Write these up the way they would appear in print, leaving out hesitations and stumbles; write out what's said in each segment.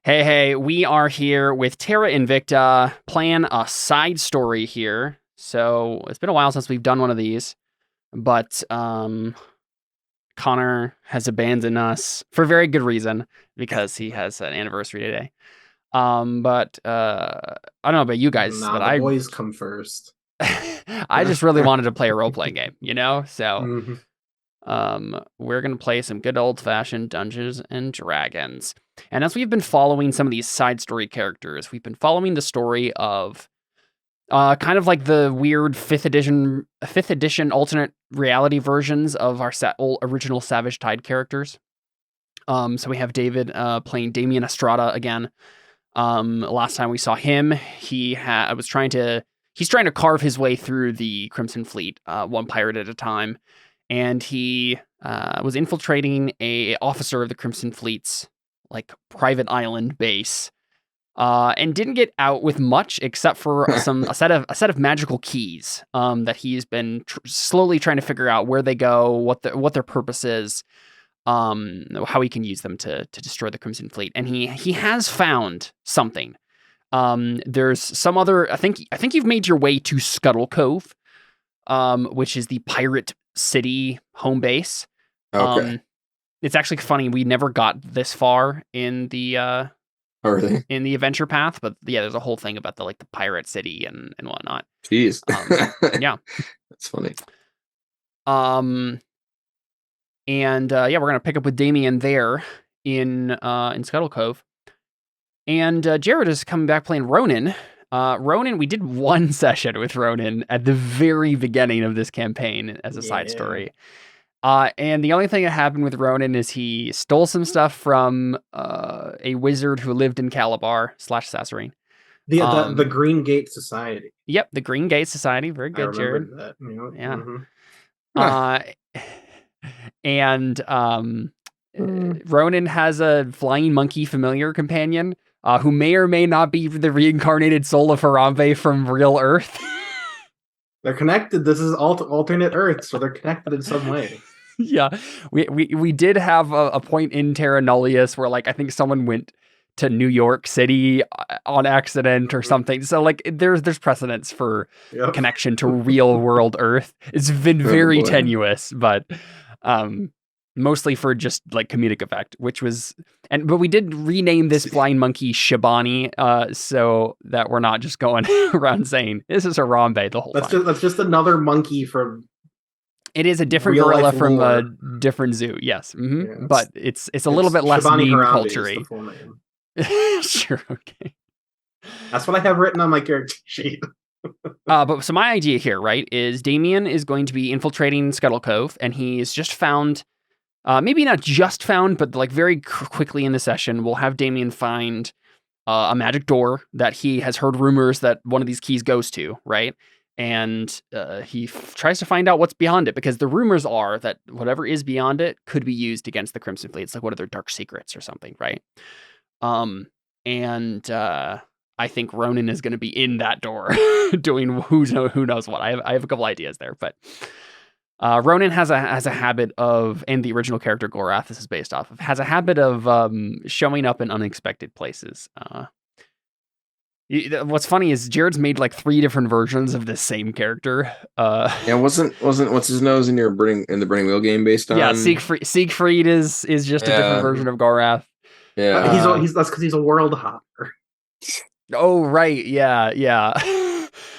Hey, we are here with Terra Invicta playing a side story here. So it's been a while since we've done one of these, but Connor has abandoned us for very good reason because he has an anniversary today. But I don't know about you guys, Nah, but the boys come first. I just really wanted to play a role playing game, you know? So Mhm. we're going to play some good old-fashioned Dungeons and Dragons. And as we've been following some of these side story characters, we've been following the story of kind of like the weird fifth edition alternate reality versions of our original Savage Tide characters. So we have David playing Damien Estrada again. Last time we saw him, he's trying to carve his way through the Crimson Fleet, one pirate at a time, and he was infiltrating a officer of the Crimson Fleet's like private island base, and didn't get out with much except for a set of magical keys that he's been slowly trying to figure out where they go, what their purpose is, how he can use them to destroy the Crimson Fleet, and he has found something. There's some other. I think you've made your way to Scuttle Cove, which is the pirate city home base. Okay. It's actually funny. We never got this far in the Really? in the adventure path, but yeah, there's a whole thing about the pirate city and whatnot. Jeez. Yeah, That's funny. And yeah, we're gonna pick up with Damien there in Scuttle Cove, and Jared is coming back playing Ronan. Ronan, we did one session with Ronan at the very beginning of this campaign as a side story. And the only thing that happened with Ronan is he stole some stuff from a wizard who lived in Calabar / Sasserine. The Green Gate Society. Yep, the Green Gate Society. Very good, Jared. That, you know? Yeah. And Ronan has a flying monkey familiar companion who may or may not be the reincarnated soul of Harambe from real Earth. They're connected. This is alternate Earth, so they're connected in some way. Yeah, we did have a point in Terra Nullius where like I think someone went to New York City on accident or something. So like there's precedence for connection to real world Earth. It's been very tenuous, but mostly for just like comedic effect, but we did rename this flying monkey Shabani, so that we're not just going around saying this is Harambe the whole time. That's just another monkey from. It is a different gorilla from a different zoo, yes. Mm-hmm. Yeah, but it's a little bit less Shabani meme culture-y. Sure, okay. That's what I have written on my character sheet. But so my idea here, right, is Damien is going to be infiltrating Scuttle Cove, and he's just found, maybe not just found, but like very quickly in the session, we'll have Damien find a magic door that he has heard rumors that one of these keys goes to, right? And he tries to find out what's beyond it, because the rumors are that whatever is beyond it could be used against the Crimson Fleet. It's like one of their dark secrets or something, right? And I think Ronan is going to be in that door doing who knows what. I have a couple ideas there, but Ronan has a habit of, and the original character Gorath this is based off of, has a habit of showing up in unexpected places. What's funny is Jared's made like 3 different versions of this same character. Yeah, wasn't what's his nose in the Burning Wheel game based on? Yeah, Siegfried is just a different version of Gorath. Yeah, that's because he's a world hopper. Oh right, yeah.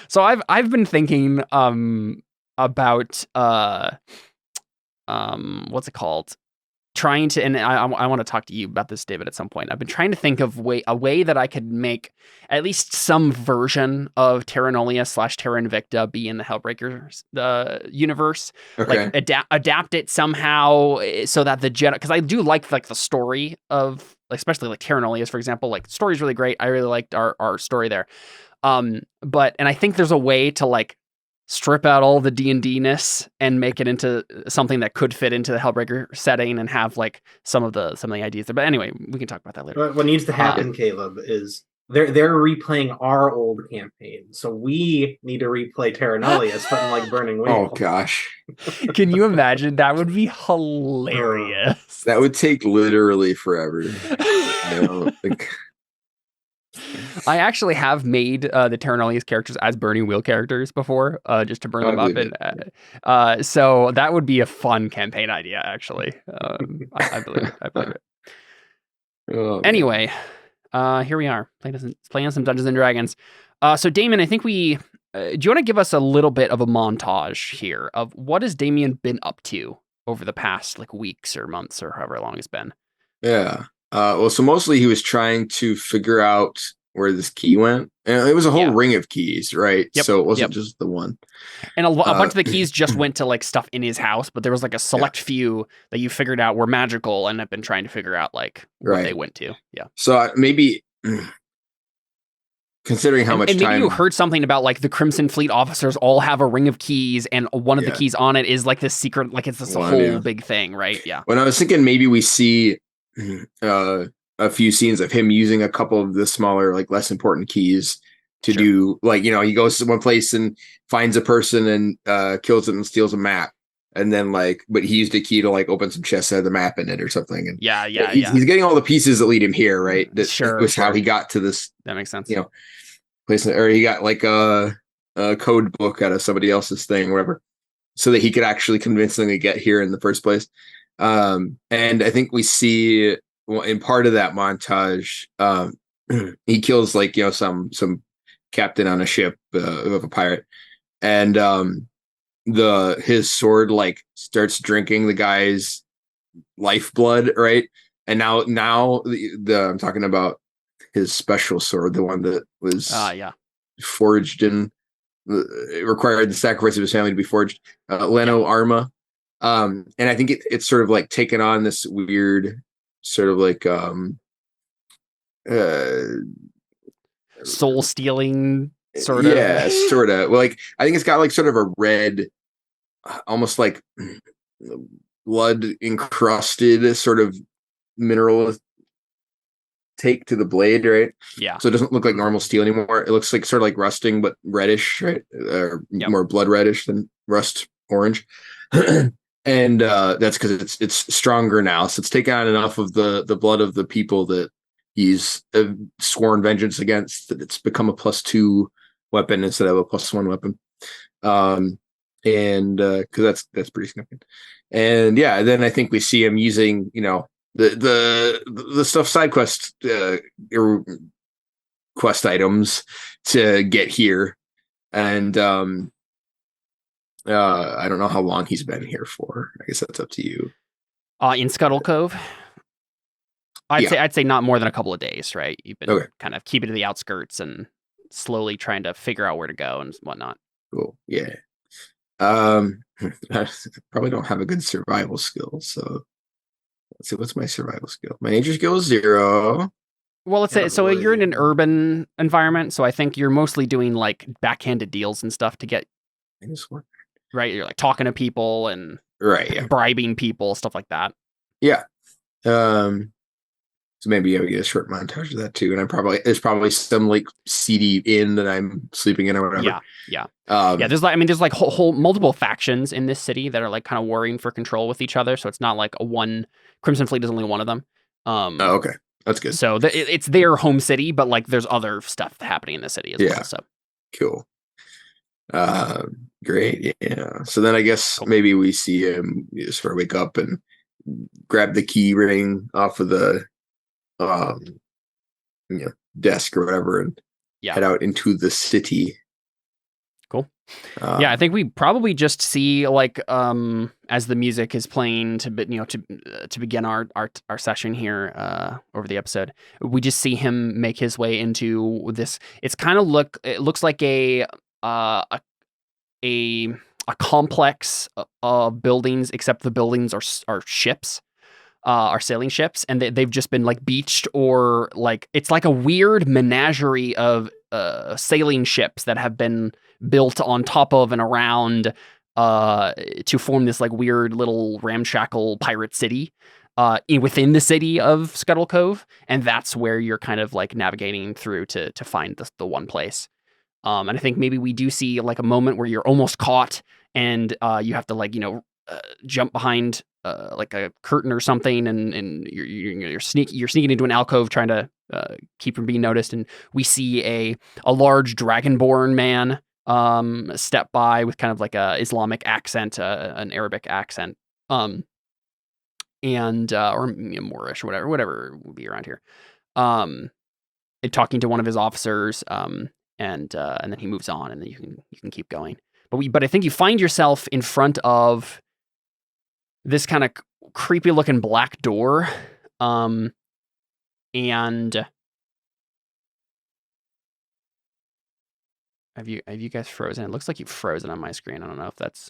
So I've been thinking about what's it called? Trying to, and I want to talk to you about this, David, at some point. I've been trying to think of a way that I could make at least some version of Terra Nullius / Terra Invicta be in the Hellbreaker universe. Okay. Like adapt it somehow so that because I do like the story of, especially like Terra Nullius, for example. Like the story's really great. I really liked our story there. But I think there's a way to like strip out all the D&D-ness and make it into something that could fit into the Hellbreaker setting and have like some of the ideas there. But anyway, we can talk about that later. What needs to happen, Caleb, is they're replaying our old campaign, so we need to replay Terra Nullius, but in like Burning Wheel. Oh gosh, can you imagine? That would be hilarious. That would take literally forever. I don't think. I actually have made the Terra Nullius characters as burning wheel characters before, just to burn them up, and so that would be a fun campaign idea. Actually, I believe it. I believe it. Oh, Anyway, here we are playing some Dungeons and Dragons. So Damon, I think we. Do you want to give us a little bit of a montage here of what has Damien been up to over the past like weeks or months or however long it's been? yeah. Well, so mostly he was trying to figure out where this key went, and it was a whole ring of keys, right? Yep. So it wasn't just the one. And a bunch of the keys just went to like stuff in his house, but there was like a select few that you figured out were magical and have been trying to figure out like what they went to. Yeah. So maybe. Considering how much and maybe time you heard something about like the Crimson Fleet officers all have a ring of keys, and one of the keys on it is like this secret, like it's this whole big thing, right? Yeah. When I was thinking maybe we see a few scenes of him using a couple of the smaller, like less important keys to do, like, you know, he goes to one place and finds a person and kills it and steals a map. And then like, but he used a key to like open some chests that had the map in it or something. And he's getting all the pieces that lead him here, right? That was how he got to this. That makes sense. You know, place, or he got like a code book out of somebody else's thing, whatever, so that he could actually convincingly get here in the first place. And I think we see in part of that montage, he kills like, you know, some captain on a ship of a pirate, and his sword like starts drinking the guy's lifeblood, right? And now I'm talking about his special sword, the one that was forged and it required the sacrifice of his family to be forged, Leno Arma. And I think it's sort of like taken on this weird sort of like soul stealing sort of. Yeah, sort of. Well, like I think it's got like sort of a red, almost like blood encrusted sort of mineral take to the blade, right? Yeah. So it doesn't look like normal steel anymore. It looks like sort of like rusting, but reddish, right? More blood reddish than rust orange. And that's because it's stronger now. So it's taken on enough of the blood of the people that he's sworn vengeance against, that it's become a +2 weapon instead of a +1 weapon. And because that's pretty significant. And yeah, then I think we see him using, you know, the stuff side quest quest items to get here. And I don't know how long he's been here for. I guess that's up to you. In Scuttle Cove, I'd say not more than a couple of days, right? You've been kind of keeping to the outskirts and slowly trying to figure out where to go and whatnot. Cool. Yeah. I probably don't have a good survival skill, so let's see. What's my survival skill? My nature skill is 0. Well, let's say so. You're in an urban environment, so I think you're mostly doing like backhanded deals and stuff to get. Right, you're like talking to people and bribing people, stuff like that. Yeah. So maybe I would get a short montage of that too. And there's probably some like seedy inn that I'm sleeping in or whatever. Yeah. There's like whole multiple factions in this city that are like kind of warring for control with each other. So it's not like Crimson Fleet is only one of them. Okay, that's good. So it's their home city, but like there's other stuff happening in the city as well. So cool. Great. Yeah. So then I guess maybe we see him sort of wake up and grab the key ring off of the desk or whatever and head out into the city. Cool. I think we probably just see like as the music is playing to begin our session here over the episode, we just see him make his way into this. It looks like a complex of buildings, except the buildings are ships. Are sailing ships, and they've just been like beached, or like it's like a weird menagerie of sailing ships that have been built on top of and around to form this like weird little ramshackle pirate city within the city of Scuttle Cove, and that's where you're kind of like navigating through to find the one place. And I think maybe we do see like a moment where you're almost caught, and you have to like jump behind like a curtain or something, and you're sneaking into an alcove trying to keep from being noticed. And we see a large dragonborn man step by with kind of like a Islamic accent, an Arabic accent, and or Moorish or whatever would be around here. Talking to one of his officers, and then he moves on, and then you can keep going. But I think you find yourself in front of this kind of creepy looking black door, and have you guys frozen? It looks like you've frozen on my screen. I don't know if that's,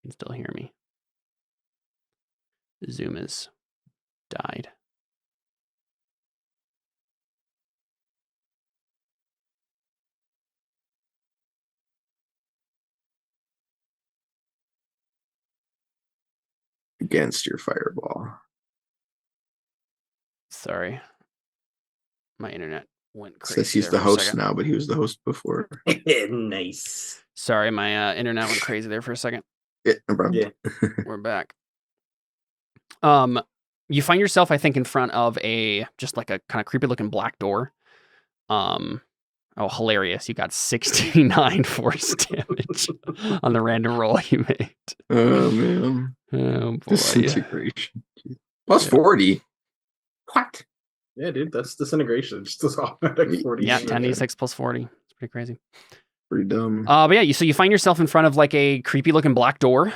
you can still hear me. Zoom has died. Against your fireball. Sorry. My internet went crazy. Says he's the host now, but he was the host before. Nice. Sorry, my internet went crazy there for a second. Yeah, no problem. Yeah. We're back. You find yourself, I think, in front of just like a kind of creepy looking black door. Oh, hilarious. You got 69 force damage on the random roll you made. Oh, man. Oh, boy. Disintegration. Plus 40. What? Yeah, dude, that's disintegration. Just this automatic 40. Yeah, 10d6 plus 40. It's pretty crazy. Pretty dumb. But yeah, so you find yourself in front of like a creepy looking black door.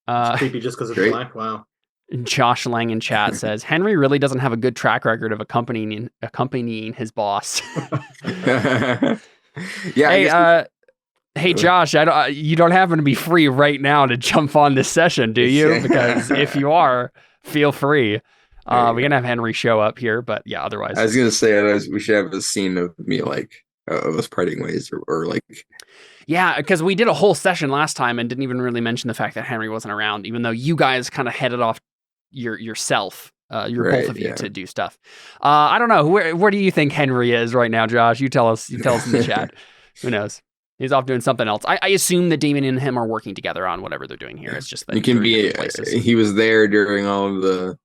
It's creepy just because it's great. black. Wow. Josh Lang in chat says Henry really doesn't have a good track record of accompanying his boss. Yeah. Hey Josh, you don't happen to be free right now to jump on this session, do you? Because if you are, feel free. We're gonna have Henry show up here, but yeah, otherwise. I was gonna say we should have a scene of me like of us parting ways or like. Yeah, because we did a whole session last time and didn't even really mention the fact that Henry wasn't around, even though you guys kind of headed off yourself, both of you to do stuff. I don't know. Where do you think Henry is right now, Josh? You tell us in the chat. Who knows? He's off doing something else. I assume that Damon and him are working together on whatever they're doing here. It's just that he can be. He was there during all of the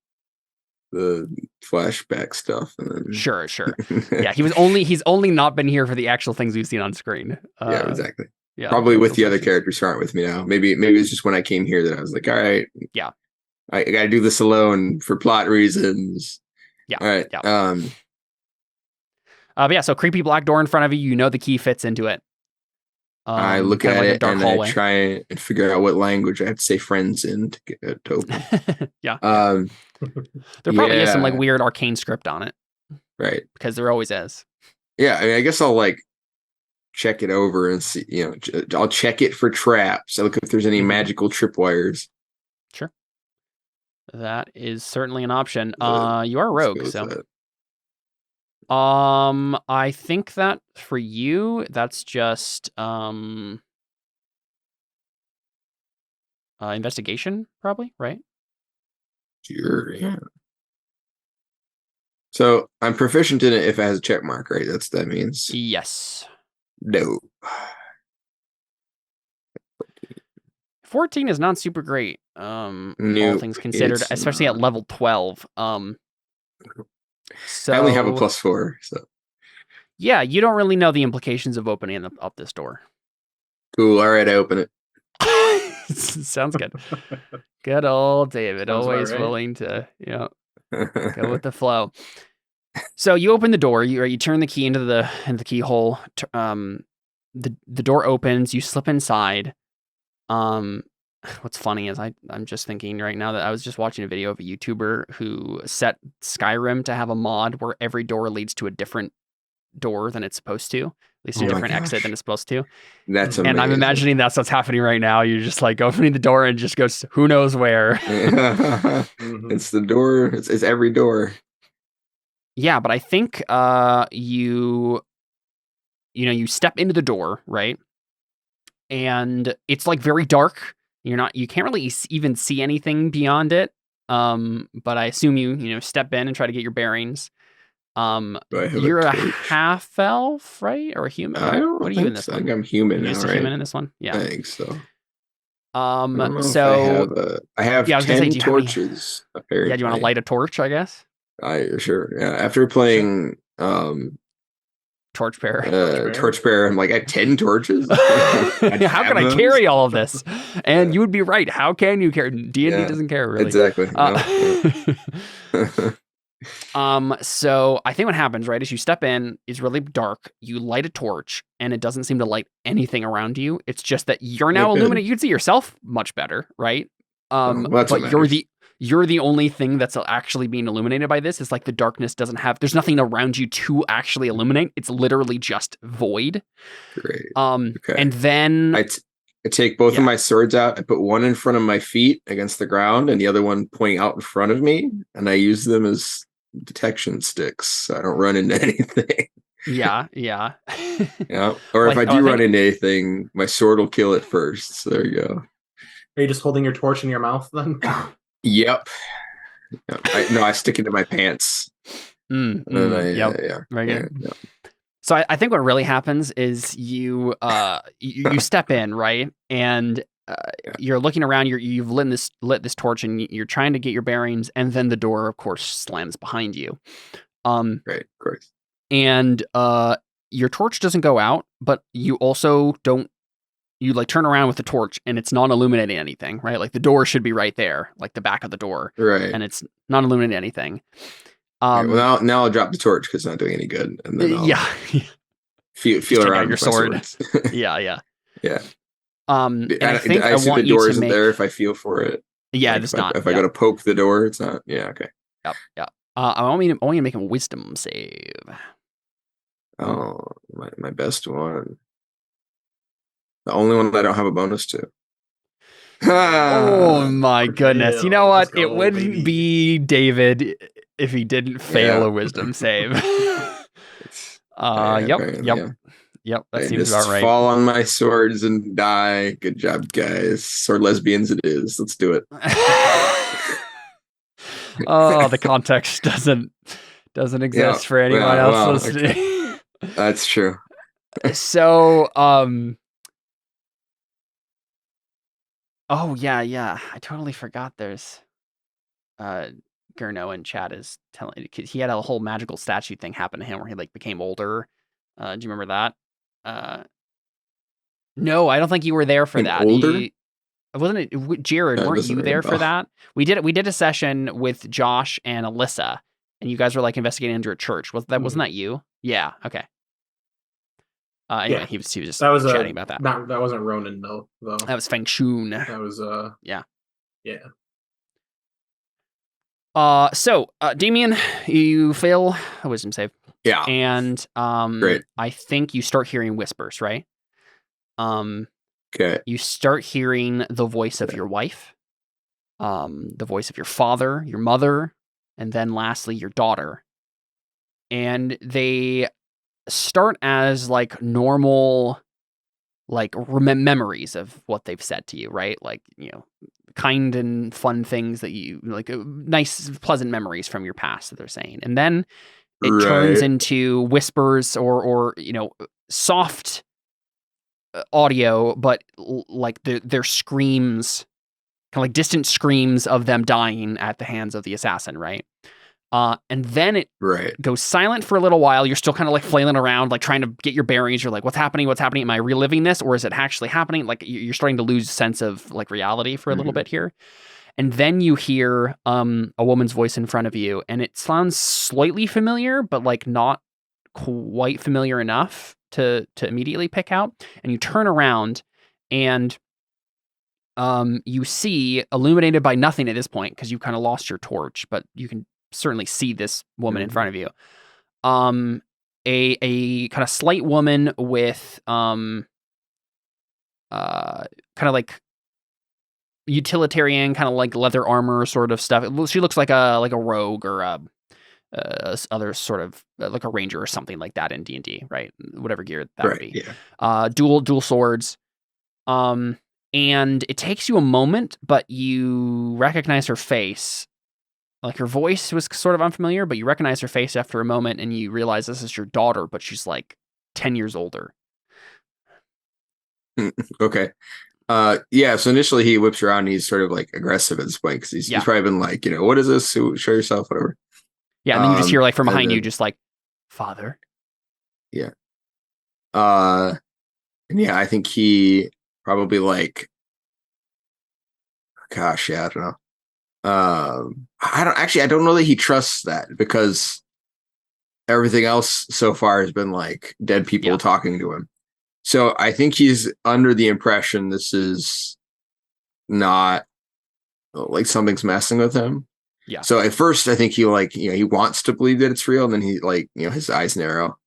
flashback stuff. And then... Sure. Yeah, he's only not been here for the actual things we've seen on screen. Yeah, exactly. Yeah, probably with the other characters who aren't with me now. Maybe it's just when I came here that I was like, all right, yeah, I gotta do this alone for plot reasons. Yeah. All right. Yeah. But yeah, so creepy black door in front of you. You know the key fits into it. I look at like it and I try and figure out what language I have to say friends in to get it to open. Yeah. There probably is some like weird arcane script on it. Right. Because there always is. Yeah, I mean, I guess I'll like check it over and see, I'll check it for traps. I look if there's any magical tripwires. Sure. That is certainly an option. You are a rogue, so. I think that for you, that's just investigation, probably, right? Sure, yeah. So I'm proficient in it if it has a check mark, right? That means. Yes. No. 14 is not super great. All things considered, especially at level 12. So I only have a +4, so. Yeah, you don't really know the implications of opening up this door. Cool. All right, I open it. Sounds good. Good old David, always right. willing to, go with the flow. So you open the door. You turn the key into the keyhole. The door opens. You slip inside. What's funny is I'm just thinking right now that I was just watching a video of a YouTuber who set Skyrim to have a mod where every door leads to a different door than it's supposed to, at least a different exit than it's supposed to. That's amazing. And I'm imagining that's what's happening right now. You're just like opening the door and it just goes who knows where. It's the door. It's every door. Yeah, but I think you step into the door, right? And it's like very dark. You can't really even see anything beyond it. But I assume you step in and try to get your bearings. You're a half elf, right? Or a human? I don't what are you in this so. one? I think I'm human now, Just a right? human in this one? Yeah. I think so. I don't know if So I have yeah, I was gonna say, 10 do you have any? torches, Yeah, do you want to apparently. light a torch? I guess I sure. Yeah. After playing torchbearer. Torchbearer, I'm like, I have 10 torches? I How have can I those? carry all of this? And Yeah. you would be right. How can you carry? D&D Yeah. doesn't care really. Exactly. No, yeah. So I think what happens, right, is you step in, it's really dark, you light a torch, and it doesn't seem to light anything around you. It's just that you're now Good. illuminated. You can see yourself much better, right? Oh, well, that's But what you're matters. the only thing that's actually being illuminated by this. Is like the darkness doesn't have. There's nothing around you to actually illuminate. It's literally just void. Great. And Okay. then I take both Yeah. of my swords out. I put one in front of my feet against the ground and the other one pointing out in front of me. And I use them as detection sticks so I don't run into anything. yeah. Yeah. Or if Like, I do I run think- into anything, my sword will kill it first. So there you go. Are you just holding your torch in your mouth then? Yep. I stick it in my pants. And then Yep. yeah. Very good. Yeah. So I think what really happens is you step in, right, and you're looking around. You've lit this torch, and you're trying to get your bearings, and then the door, of course, slams behind you. Right, of course. And your torch doesn't go out, but you also don't. You like turn around with the torch, and it's not illuminating anything, right? Like the door should be right there, like the back of the door, Right. and it's not illuminating anything. Well, now I'll drop the torch because it's not doing any good, and then I'll feel take out around your with my sword. swords. Yeah. Yeah. And I think I I see want the you door to isn't make. there if I feel for it. Yeah, Like it's if not. I go to poke the door, it's not. Yeah, okay. Yep. I want you to make a wisdom save. Oh, my best one. The only one that I don't have a bonus to. Oh my goodness! You know Let's what? It go, wouldn't baby. be David if he didn't fail Yeah. a wisdom save. Yeah, Yep. apparently, Yep. yeah. Yep. That And seems just about right. fall on my swords and die. Good job, guys. Sword lesbians it is. Let's do it. Oh, the context doesn't exist for anyone yeah, else well, listening. That's true. So, oh yeah. I totally forgot. There's, Gurno in chat is telling. He had a whole magical statue thing happen to him where he like became older. Do you remember that? No, I don't think you were there for that. Older? Wasn't it Jared? Weren't doesn't you ring a there for bell. that? We did a session with Josh and Alyssa, and you guys were like investigating under a church. Wasn't that you? Yeah. Okay. Anyway, Yeah. he was just That was chatting about that. That wasn't Ronan though. That was Feng Shun. That was Yeah. Yeah. So Damien, you fail a wisdom save, Yeah. and Great. I think you start hearing whispers, right? Okay. You start hearing the voice of your wife, the voice of your father, your mother, and then lastly your daughter. And they start as like normal, like memories of what they've said to you, right? Like, kind and fun things that you like, nice, pleasant memories from your past that they're saying. And then it turns Right. into whispers or soft audio, but like their screams, kind of like distant screams of them dying at the hands of the assassin, right? And then it Right. goes silent for a little while. You're still kind of like flailing around, like trying to get your bearings. You're like, what's happening? Am I reliving this, or is it actually happening? Like you're starting to lose sense of like reality for a little bit here. And then you hear a woman's voice in front of you, and it sounds slightly familiar, but like not quite familiar enough to immediately pick out. And you turn around, and you see, illuminated by nothing at this point because you kind of lost your torch, but you can certainly see this woman in front of you. A kind of slight woman with kind of like utilitarian, kind of like leather armor sort of stuff. She looks like a rogue or other sort of like a ranger or something like that in D&D, right? Whatever gear that would be. Yeah. Dual swords. And it takes you a moment, but you recognize her face. Like her voice was sort of unfamiliar, but you recognize her face after a moment, and you realize this is your daughter, but she's like 10 years older. Okay. Yeah, so initially he whips around and he's sort of like aggressive at this point because he's probably been like, what is this? Show yourself, whatever. Yeah, and then you just hear like from behind you, then, just like, Father. Yeah. And yeah, I think he probably like, gosh, yeah, I don't know. I don't know that he trusts that because everything else so far has been like dead people talking to him. So I think he's under the impression this is not like something's messing with him. Yeah. So at first I think he like, he wants to believe that it's real, and then he like, his eyes narrow.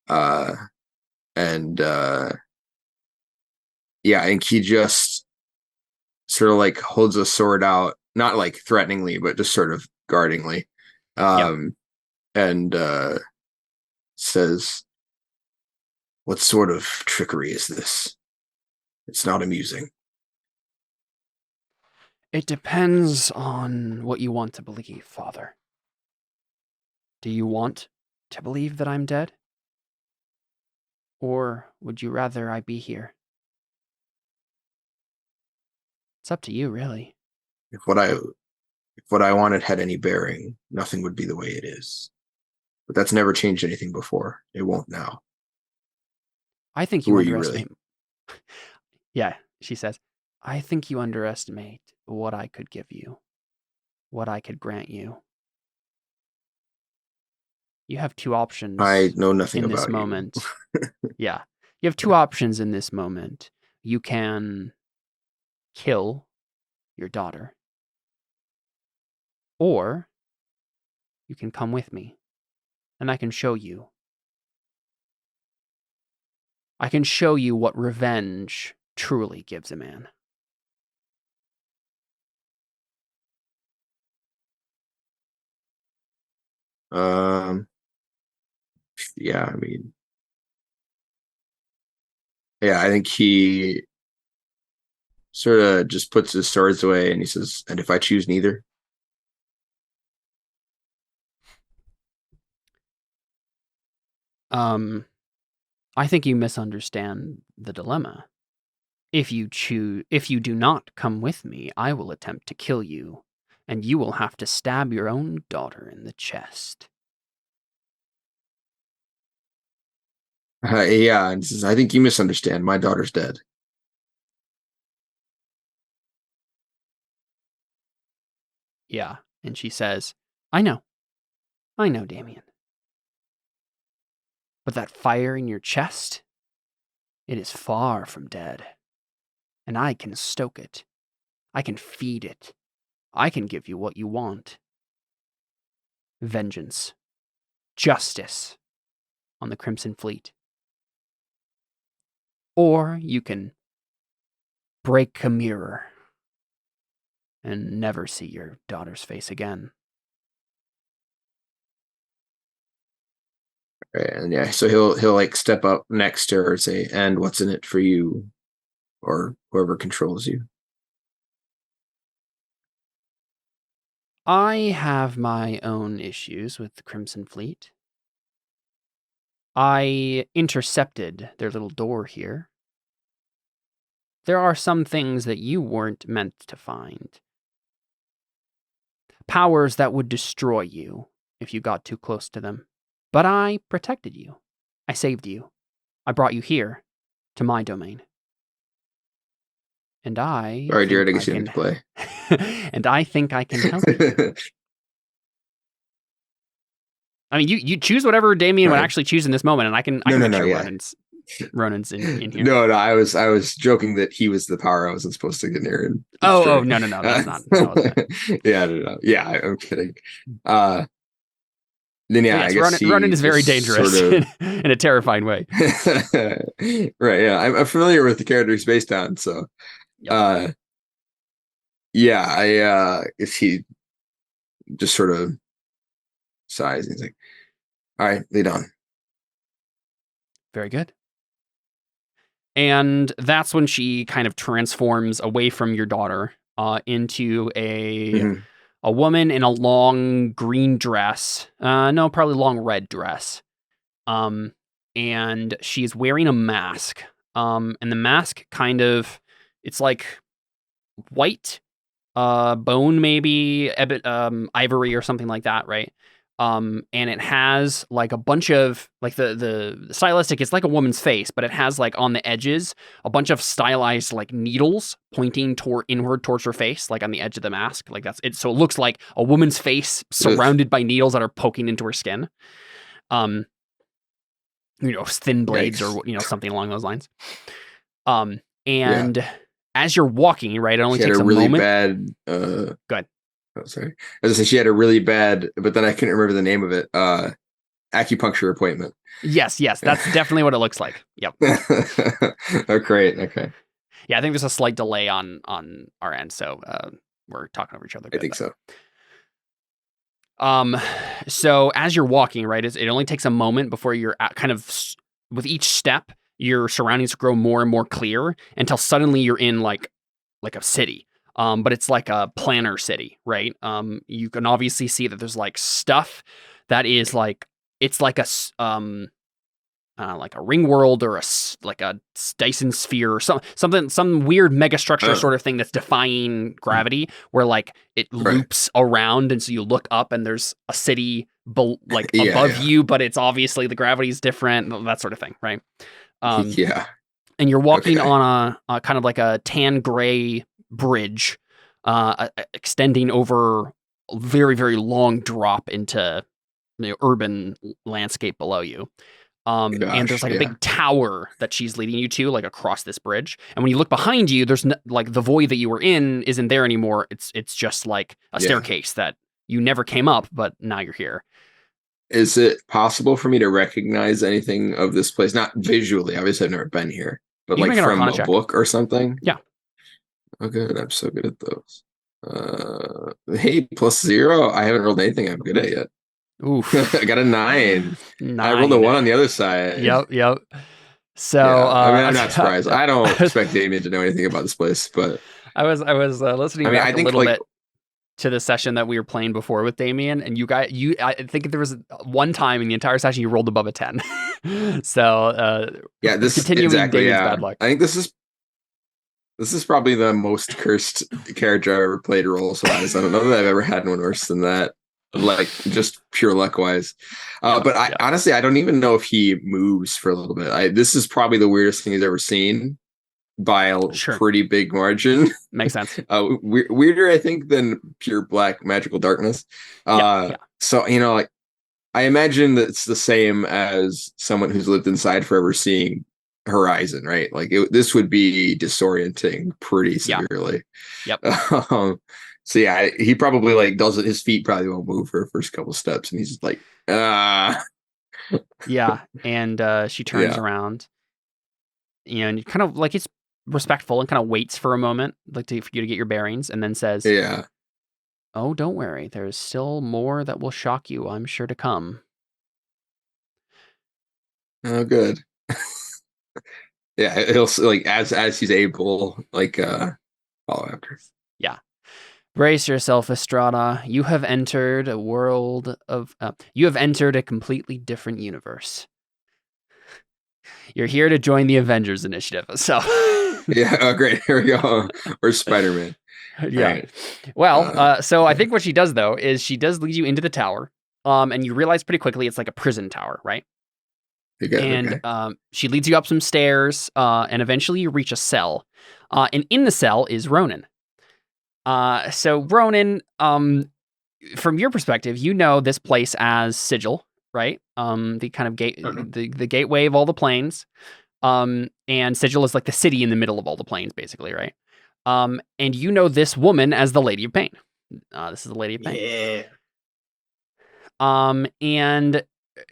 And yeah, I think he just sort of like holds a sword out, not like threateningly, but just sort of guardingly. And says, "What sort of trickery is this? It's not amusing." It depends on what you want to believe, Father. Do you want to believe that I'm dead? Or would you rather I be here? It's up to you, really. If what I wanted had any bearing, nothing would be the way it is. But that's never changed anything before. It won't now. I think you underestimate. Yeah, she says, I think you underestimate what I could give you, what I could grant you. You have two options. I know nothing in this about moment. Yeah. You have two options in this moment. You can kill your daughter, or you can come with me, and I can show you. I can show you what revenge truly gives a man. Yeah, I mean, yeah, I think he sort of just puts his swords away and he says, "And if I choose neither?" I think you misunderstand the dilemma. If you do not come with me, I will attempt to kill you, and you will have to stab your own daughter in the chest. Yeah, and he says, "I think you misunderstand. My daughter's dead." Yeah, and she says, I know, Damien. But that fire in your chest, it is far from dead. And I can stoke it. I can feed it. I can give you what you want. Vengeance. Justice on the Crimson Fleet. Or you can break a mirror and never see your daughter's face again. Right, and yeah, so he'll like step up next to her and say, "And what's in it for you, or whoever controls you?" I have my own issues with the Crimson Fleet. I intercepted their little door here. There are some things that you weren't meant to find. Powers that would destroy you if you got too close to them. But I protected you. I saved you. I brought you here, to my domain. And I... All right, Jared, I guess you need to play. And I think I can help you. I mean, you choose whatever Damien would actually choose in this moment, and I can make sure Ronan's in here. No, I was joking that he was the power I wasn't supposed to get near. And no, that's not. Yeah, no. Yeah, I'm kidding. Then yeah, yes, I guess Ronan is very dangerous sort of... in a terrifying way. Right? Yeah, I'm familiar with the character he's based on, so yeah, I if he just sort of sighs and he's like, "All right, lead on." Very good. And that's when she kind of transforms away from your daughter into a woman in a long green dress. No, probably long red dress. And she's wearing a mask. And the mask kind of it's like white, bone, maybe ivory or something like that, right? And it has like a bunch of like the stylistic. It's like a woman's face, but it has like on the edges a bunch of stylized like needles pointing inward towards her face, like on the edge of the mask. Like that's it. So it looks like a woman's face surrounded by needles that are poking into her skin. Thin blades or something along those lines. And as you're walking, right, it only takes a really moment. Bad. Go ahead. Oh, sorry. I was gonna say she had a really bad, but then I couldn't remember the name of it. Acupuncture appointment. Yes, that's definitely what it looks like. Yep. Oh, great. Okay. Yeah, I think there's a slight delay on our end, so we're talking over each other. I think so. So as you're walking, right, it only takes a moment before you're kind of with each step, your surroundings grow more and more clear until suddenly you're in like a city. But it's like a planner city, right? You can obviously see that there's like stuff that is like it's like a ring world or like a Dyson sphere or some weird megastructure sort of thing that's defying gravity, where like it loops around, and so you look up and there's a city above you, but it's obviously the gravity's different, that sort of thing, right? And you're walking on a kind of like a tan gray bridge, extending over a very, very long drop into the urban landscape below you. And there's like a big tower that she's leading you to, like across this bridge. And when you look behind you, there's like the void that you were in isn't there anymore. It's just like a staircase that you never came up, but now you're here. Is it possible for me to recognize anything of this place? Not visually, obviously I've never been here, but like from a book or something? Yeah. Oh, good. I'm so good at those. Hey, +0. I haven't rolled anything I'm good at yet. Oof. I got a 9. I rolled a 1 on the other side. Yep. So I'm not surprised. I don't expect Damien to know anything about this place, but I was listening back a little bit to the session that we were playing before with Damien, and I think there was one time in the entire session you rolled above a 10. So this continuing exactly, Damien's bad luck. I think this is probably the most cursed character I've ever played role. So I don't know that I've ever had one worse than that. Like just pure luck wise. But honestly, I don't even know if he moves for a little bit. This is probably the weirdest thing he's ever seen by a pretty big margin. Makes sense. Weirder, I think, than pure black magical darkness. So, like I imagine that it's the same as someone who's lived inside forever seeing horizon, right? Like this would be disorienting pretty severely. Yep. So he probably like does it. His feet probably won't move for the first couple steps, and he's just like, Yeah, and she turns around, and kind of like it's respectful and kind of waits for a moment, like for you to get your bearings, and then says, "Oh, don't worry. There's still more that will shock you. I'm sure to come." Oh, good. He'll like as he's able, like follow after. Yeah. Brace yourself, Estrada. You have entered a world of... you have entered a completely different universe. You're here to join the Avengers Initiative, so... Great. Here we go. Or Spider-Man. Yeah. Right. Well, so I think what she does, though, is she does lead you into the tower, and you realize pretty quickly it's like a prison tower, right? She leads you up some stairs, and eventually you reach a cell. And in the cell is Ronan. So Ronan, from your perspective, you know this place as Sigil, right? The kind of gate, the gateway of all the planes. And Sigil is like the city in the middle of all the planes, basically, right? And you know this woman as the Lady of Pain. This is the Lady of Pain. Yeah. And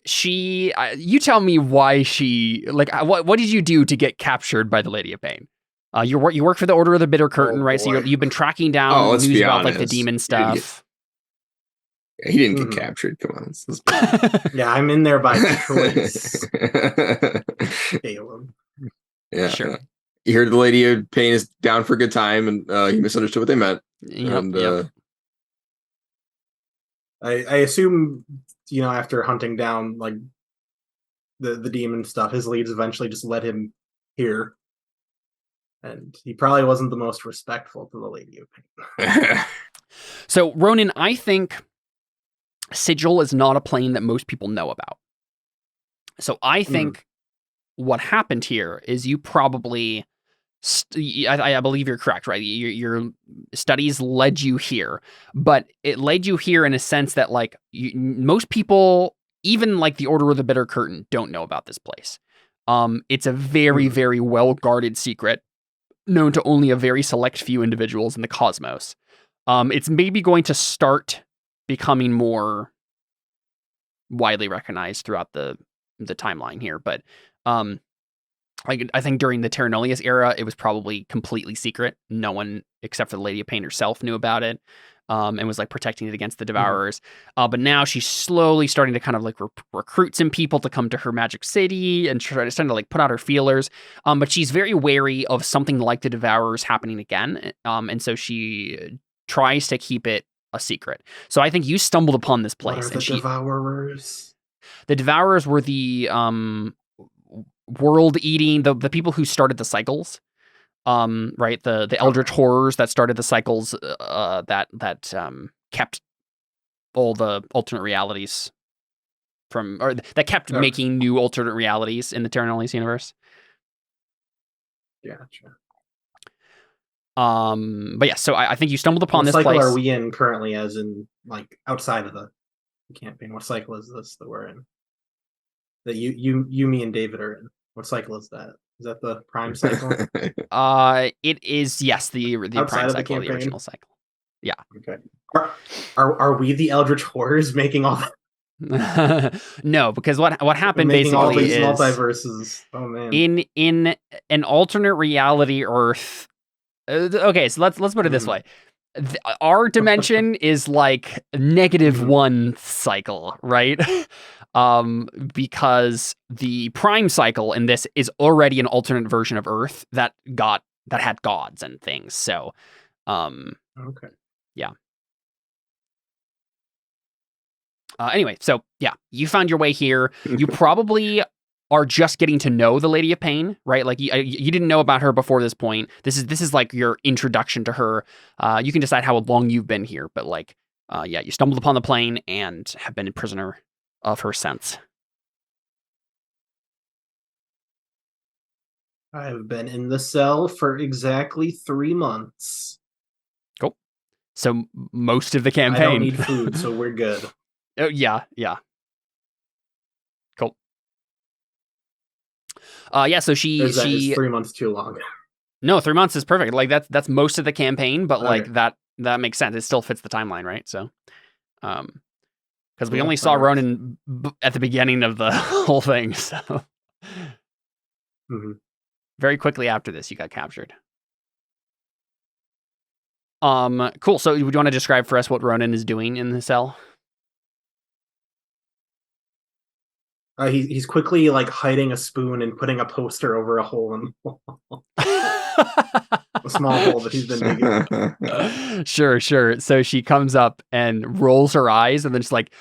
she, you tell me why she, like, what did you do to get captured by the Lady of Pain? You work for the Order of the Bitter Curtain, right? So you've been tracking down news about like the demon stuff. He didn't get captured. Come on. Yeah, I'm in there by choice. Yeah, sure. You heard the Lady of Pain is down for a good time, and he misunderstood what they meant. I assume, after hunting down like the demon stuff, his leads eventually just led him here. And he probably wasn't the most respectful to the Lady of Pain. So, Ronan, I think Sigil is not a plane that most people know about. So I think what happened here is you probably, I believe you're correct, right? Your studies led you here, but it led you here in a sense that like most people, even like the Order of the Bitter Curtain, don't know about this place. It's a very, very well guarded secret, known to only a very select few individuals in the cosmos. It's maybe going to start becoming more widely recognized throughout the timeline here, but I think during the Terra Nullius era, it was probably completely secret. No one except for the Lady of Pain herself knew about it, and was like protecting it against the Devourers. But now she's slowly starting to kind of like recruit some people to come to her magic city and starting to like put out her feelers. But she's very wary of something like the Devourers happening again, and so she tries to keep it a secret. So I think you stumbled upon this place. What are the Devourers? The Devourers were the world eating, the people who started the cycles, right? The eldritch horrors that started the cycles, that kept all the alternate realities from, or that kept making new alternate realities in the Terra Nullius universe. Gotcha. But yeah, so I think you stumbled upon this cycle place. Are we in currently, as in like outside of the campaign? What cycle is this that we're in? That you, me, and David are in. What cycle is that? Is that the prime cycle? It is, yes, the prime cycle, the original cycle. Yeah. Okay. Are we the eldritch horrors making all that? No, because what happened making basically all these is multiverses. Oh man. In an alternate reality Earth. Okay, so let's put it this way. Our dimension is like -1 cycle, right? Because the prime cycle in this is already an alternate version of Earth that had gods and things. So, okay. Yeah. Anyway, so yeah, you found your way here. You probably are just getting to know the Lady of Pain, right? Like you didn't know about her before this point. This is like your introduction to her. You can decide how long you've been here, but like, yeah, you stumbled upon the plane and have been a prisoner of her since. I've been in the cell for exactly 3 months. Cool. So most of the campaign. I don't need food, so we're good. Oh, yeah. Cool. Yeah, so she is 3 months too long. No, 3 months is perfect. Like that's most of the campaign, but like that makes sense. It still fits the timeline, right? So, because we only saw Ronan at the beginning of the whole thing, so very quickly after this, you got captured. Cool. So, would you want to describe for us what Ronan is doing in the cell? He's quickly like hiding a spoon and putting a poster over a hole in the wall. A small hole that he's been digging. Sure. So she comes up and rolls her eyes and then just like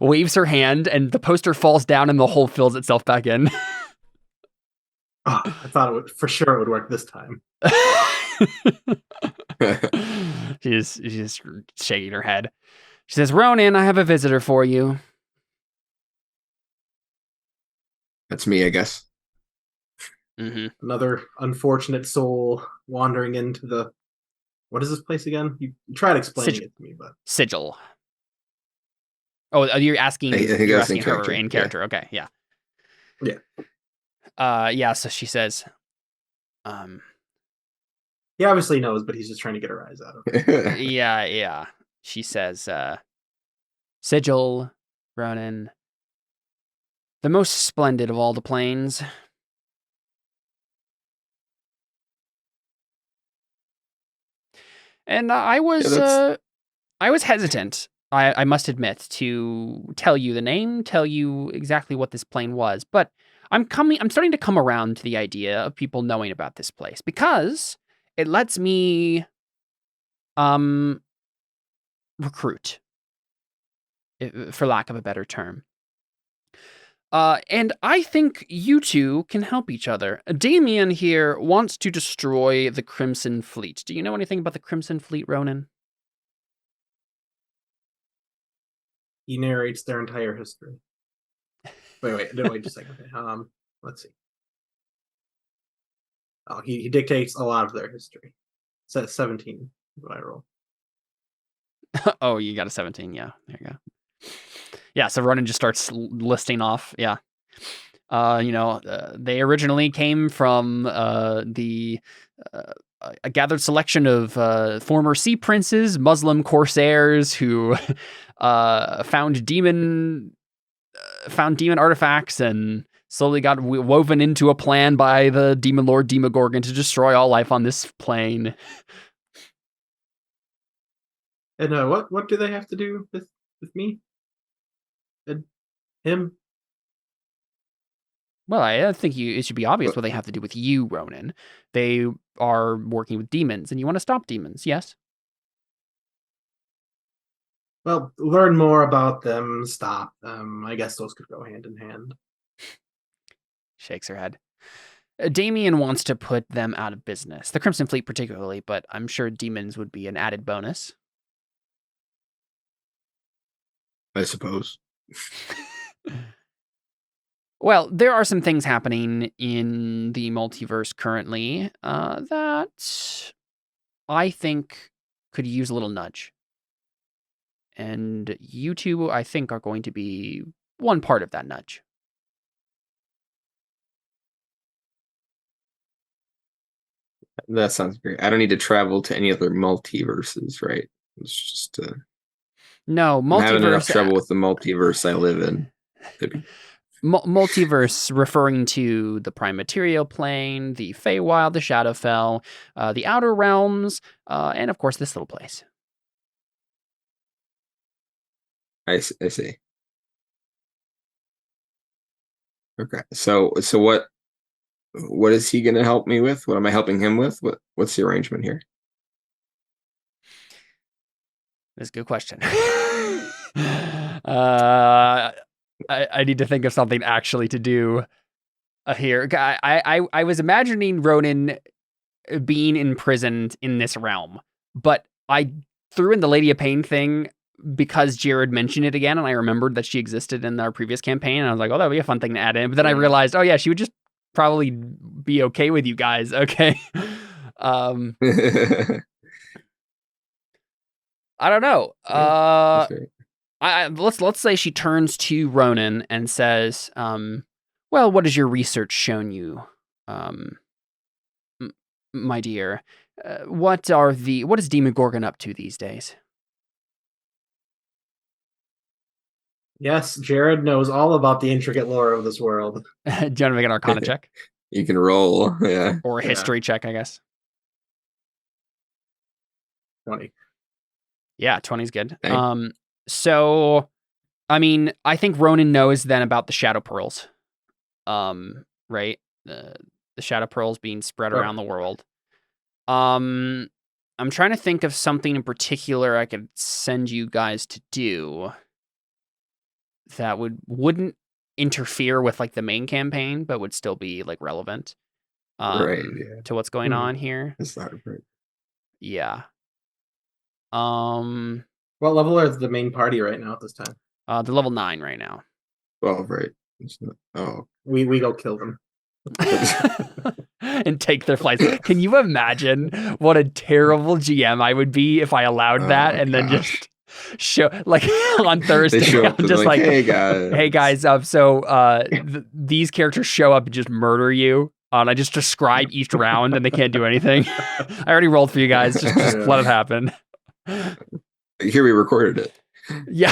waves her hand and the poster falls down and the hole fills itself back in. Oh, I thought it would work this time. She's just shaking her head. She says, "Ronan, I have a visitor for you." That's me, I guess. Another unfortunate soul wandering into the... What is this place again? You tried explaining it to me, but... Sigil. Oh, you're asking, you're asking her in character. Yeah. Okay, yeah. Yeah, so she says... He obviously knows, but he's just trying to get her eyes out of it. Yeah. She says, Sigil, Ronan, the most splendid of all the planes. And I was hesitant, I must admit, to tell you the name, tell you exactly what this plane was, but I'm starting to come around to the idea of people knowing about this place because it lets me recruit, for lack of a better term. And I think you two can help each other. Damien here wants to destroy the Crimson Fleet. Do you know anything about the Crimson Fleet, Ronan? He narrates their entire history. Wait just a second. Let's see. Oh, he dictates a lot of their history. So 17 what I roll. Oh, you got a 17. Yeah, there you go. Yeah, so Ronan just starts listing off. Yeah. They originally came from a gathered selection of former sea princes, Muslim corsairs who found demon artifacts and slowly got woven into a plan by the demon lord Demogorgon to destroy all life on this plane. And what do they have to do with me? And him? Well, I think it should be obvious what they have to do with you, Ronan. They are working with demons, and you want to stop demons, yes? Well, learn more about them, stop them. I guess those could go hand in hand. Shakes her head. Damien wants to put them out of business. The Crimson Fleet particularly, but I'm sure demons would be an added bonus. I suppose. Well, there are some things happening in the multiverse currently that I think could use a little nudge. And you two, I think, are going to be one part of that nudge. That sounds great. I don't need to travel to any other multiverses, right? It's just no multiverse. I'm having enough trouble with the multiverse I live in. Multiverse referring to the Prime Material Plane, the Feywild, the Shadowfell, the Outer Realms, and of course this little place. I see. Okay, so what is he going to help me with? What am I helping him with? What's the arrangement here? That's a good question. I need to think of something actually to do here. I was imagining Ronan being imprisoned in this realm, but I threw in the Lady of Pain thing because Jared mentioned it again, and I remembered that she existed in our previous campaign, and I was like, oh, that would be a fun thing to add in. But then I realized, oh yeah, she would just probably be okay with you guys. Okay. I don't know. Let's say she turns to Ronan and says, well, what has your research shown you, my dear? What is Demogorgon up to these days? Yes, Jared knows all about the intricate lore of this world. Do you want to make an Arcana check? You can roll, yeah. Or a history check, I guess. 20. Yeah, 20's good. So, I mean, I think Ronan knows then about the Shadow Pearls. Right? The Shadow Pearls being spread around the world. I'm trying to think of something in particular I could send you guys to do that wouldn't interfere with like the main campaign, but would still be like relevant to what's going on here. That's not right. Yeah. What level is the main party right now at this time? They're level 9 right now. 12, right? We go kill them. And take their flights. Can you imagine what a terrible GM I would be if I allowed that and then just show like on Thursday I'm just like hey guys these characters show up and just murder you and I just describe each round and they can't do anything. I already rolled for you guys, just let it happen. Here we recorded it. Yeah.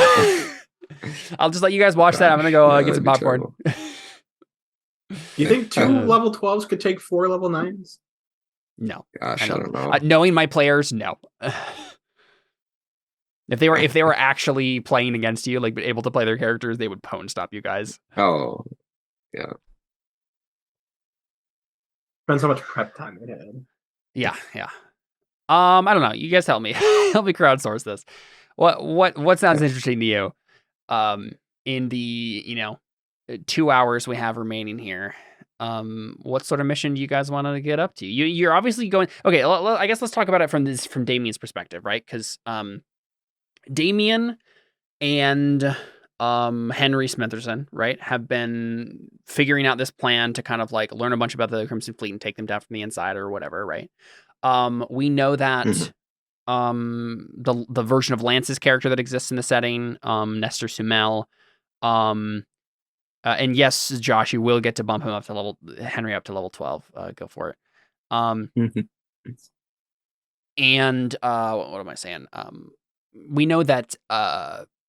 I'll just let you guys watch that. I'm gonna go get some popcorn. Do you think 2 level 12s could take 4 level 9s? No. Gosh, I don't know. Knowing my players, no. If they were actually playing against you, like able to play their characters, they would pwn stop you guys. Oh, yeah. Depends how much prep time they had. Yeah. I don't know. You guys help me. Help me crowdsource this. What sounds interesting to you? In the 2 hours we have remaining here. What sort of mission do you guys want to get up to? You're obviously going. Okay, I guess let's talk about it from Damien's perspective, right? Because Damien and Henry Smitherson, right, have been figuring out this plan to kind of like learn a bunch about the Crimson Fleet and take them down from the inside or whatever, right? We know that the version of Lance's character that exists in the setting, Nestor Sumel, and yes, Josh, you will get to bump him up to Henry up to level 12. Go for it. And what am I saying? We know that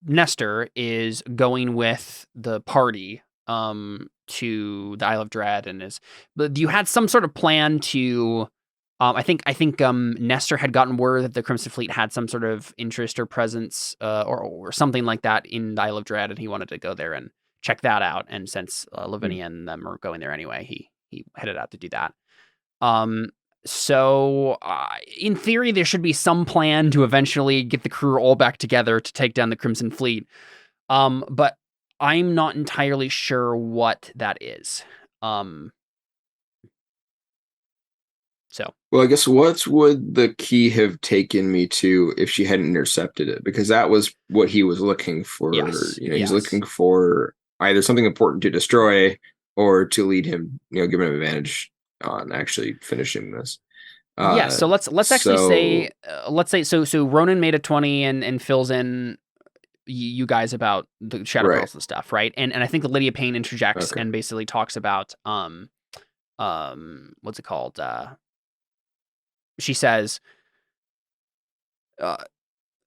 Nestor is going with the party to the Isle of Dread, but you had some sort of plan to. I think Nestor had gotten word that the Crimson Fleet had some sort of interest or presence or something like that in the Isle of Dread, and he wanted to go there and check that out. And since Lavinia and them are going there anyway, he headed out to do that. So in theory, there should be some plan to eventually get the crew all back together to take down the Crimson Fleet. But I'm not entirely sure what that is. Well, I guess what would the key have taken me to if she hadn't intercepted it? Because that was what he was looking for. Yes, He's looking for either something important to destroy or to lead him, give him an advantage on actually finishing this. So let's actually say so Ronan made a 20 and fills in you guys about the Shadow Pearls and stuff, right? And I think Lydia Payne interjects and basically talks about what's it called? She says,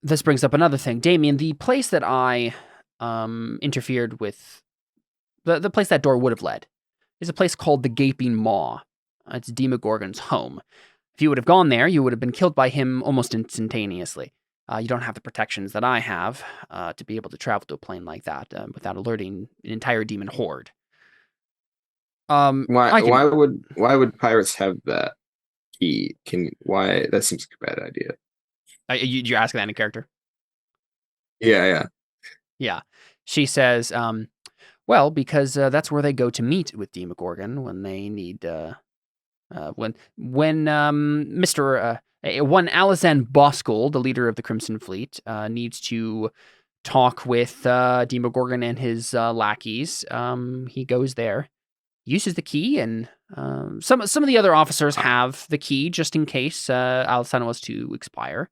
this brings up another thing. Damien, the place that I interfered with, the place that door would have led, is a place called the Gaping Maw. It's Demogorgon's home. If you would have gone there, you would have been killed by him almost instantaneously. You don't have the protections that I have to be able to travel to a plane like that without alerting an entire demon horde. Why would pirates have that key? Why that seems like a bad idea. You're asking that in character? Yeah. She says, well, because that's where they go to meet with Demogorgon when they need when Alizan Boskell, the leader of the Crimson Fleet, needs to talk with Demogorgon and his lackeys. He goes there, uses the key, and some of the other officers have the key just in case Alizan was to expire.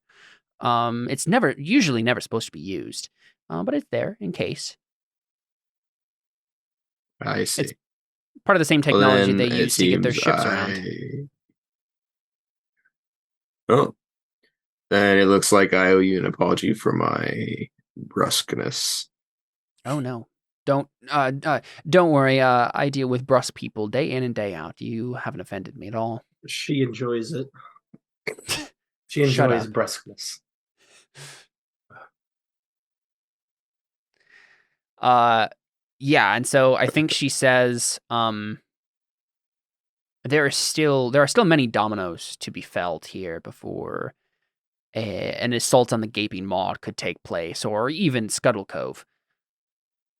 It's usually never supposed to be used, but it's there in case. I see. It's part of the same technology they use to get their ships around. Oh, then it looks like I owe you an apology for my brusqueness. Oh no. Don't worry. I deal with brusque people day in and day out. You haven't offended me at all. She enjoys it. She enjoys brusqueness. Yeah, and so I think she says, there are still many dominoes to be felled here before an assault on the Gaping Maw could take place, or even Scuttle Cove.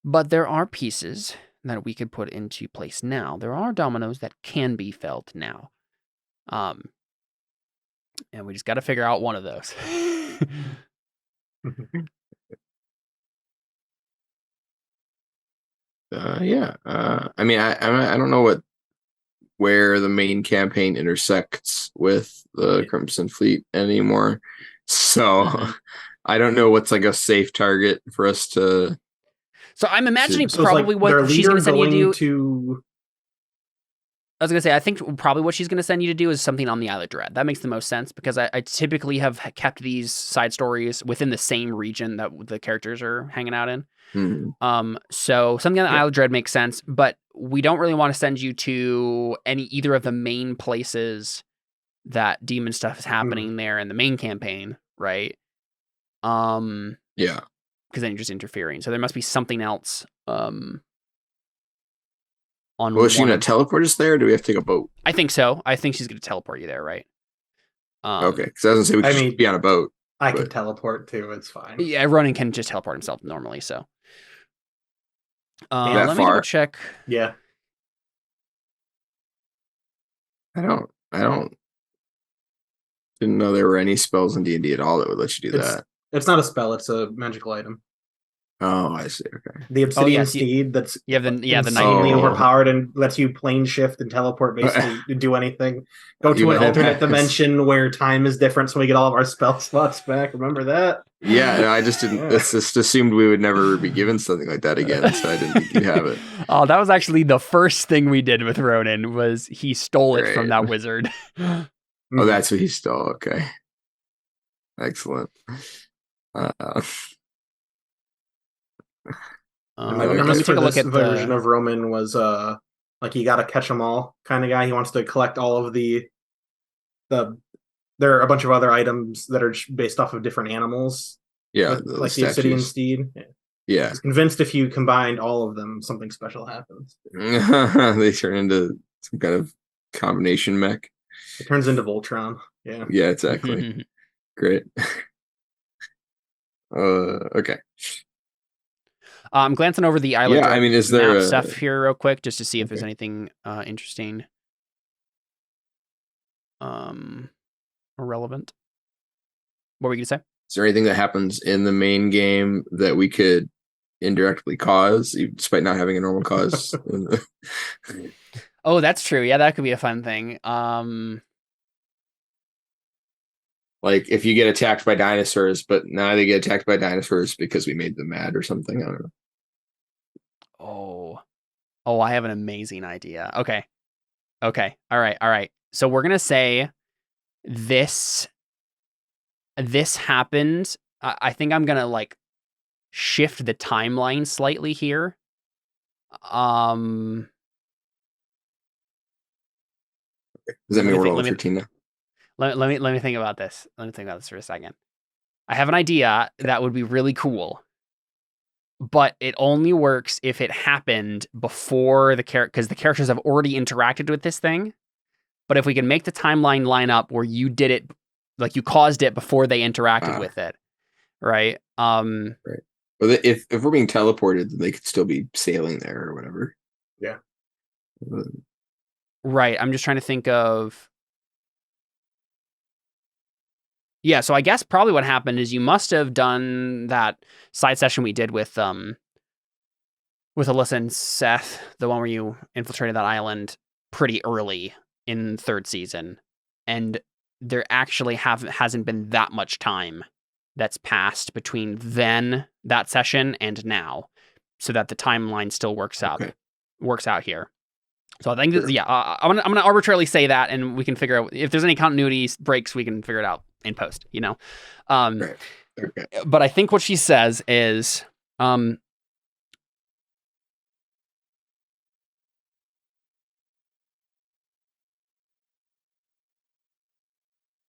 But there are pieces that we could put into place now. There are dominoes that can be felled now. And we just got to figure out one of those. I mean, I don't know where the main campaign intersects with the Crimson Fleet anymore, so I don't know what's like a safe target for us to. So I'm imagining probably what she's going to send you to do. I was going to say, I think probably what she's going to send you to do is something on the Isle of Dread. That makes the most sense because I typically have kept these side stories within the same region that the characters are hanging out in. Mm-hmm. So something on the Isle of Dread makes sense, but we don't really want to send you to either of the main places that demon stuff is happening there in the main campaign, right? Yeah. Because then you're just interfering. So there must be something else. Is she going to teleport us there, or do we have to take a boat? I think so. I think she's going to teleport you there, right? Okay, because I was going to say we could be on a boat. I could teleport too. It's fine. Yeah, Ronan can just teleport himself normally, so. That Let me far? double check. Yeah. I don't didn't know there were any spells in D&D at all that would let you do that. It's not a spell, it's a magical item. Oh, I see. Okay. The obsidian yes, steed that's You have the insanely Oh. overpowered and lets you plane shift and teleport basically to do anything. Go You to an might have alternate had- dimension where time is different, so we get all of our spell slots back. Remember that? Yeah, no, I just didn't. Yeah. Just assumed we would never be given something like that again, so I didn't think you'd have it. Oh, that was actually the first thing we did with Ronan was he stole it from Right. that wizard. Oh, that's what he stole. Okay, excellent. And my let me premise take for a look this at version of Roman was like you got to catch them all kind of guy. He wants to collect all of the. There are a bunch of other items that are based off of different animals. Yeah, like the obsidian steed. Yeah, He's convinced if you combined all of them, something special happens. they turn into some kind of combination mech. It turns into Voltron. Yeah. Yeah, exactly. Great. Okay. I'm glancing over the Isle of Yeah, Dread I mean, is there map a- stuff here real quick just to see if there's Okay. anything interesting, or relevant. What were you gonna say? Is there anything that happens in the main game that we could indirectly cause, despite not having a normal cause? Oh, that's true. Yeah, that could be a fun thing. Like if you get attacked by dinosaurs, but now they get attacked by dinosaurs because we made them mad or something. I don't know. Oh, I have an amazing idea. Okay. All right. So we're gonna say this happened. I think I'm gonna like shift the timeline slightly here. Does that Let mean me we're think- level let me- 13 now? Let me think about this. Let me think about this for a second. I have an idea that would be really cool, but it only works if it happened before the character, because the characters have already interacted with this thing. But if we can make the timeline line up where you did it, like you caused it before they interacted with it, right? But if we're being teleported, then they could still be sailing there or whatever. Yeah. Right. I'm just trying to think of. Yeah, so I guess probably what happened is you must have done that side session we did with Alyssa and Seth, the one where you infiltrated that island pretty early in third season, and there actually hasn't been that much time that's passed between then that session and now, so that the timeline still works out here. So I think Sure. I'm gonna arbitrarily say that, and we can figure out if there's any continuity breaks. We can figure it out in post, Right. Okay. But I think what she says is, oh,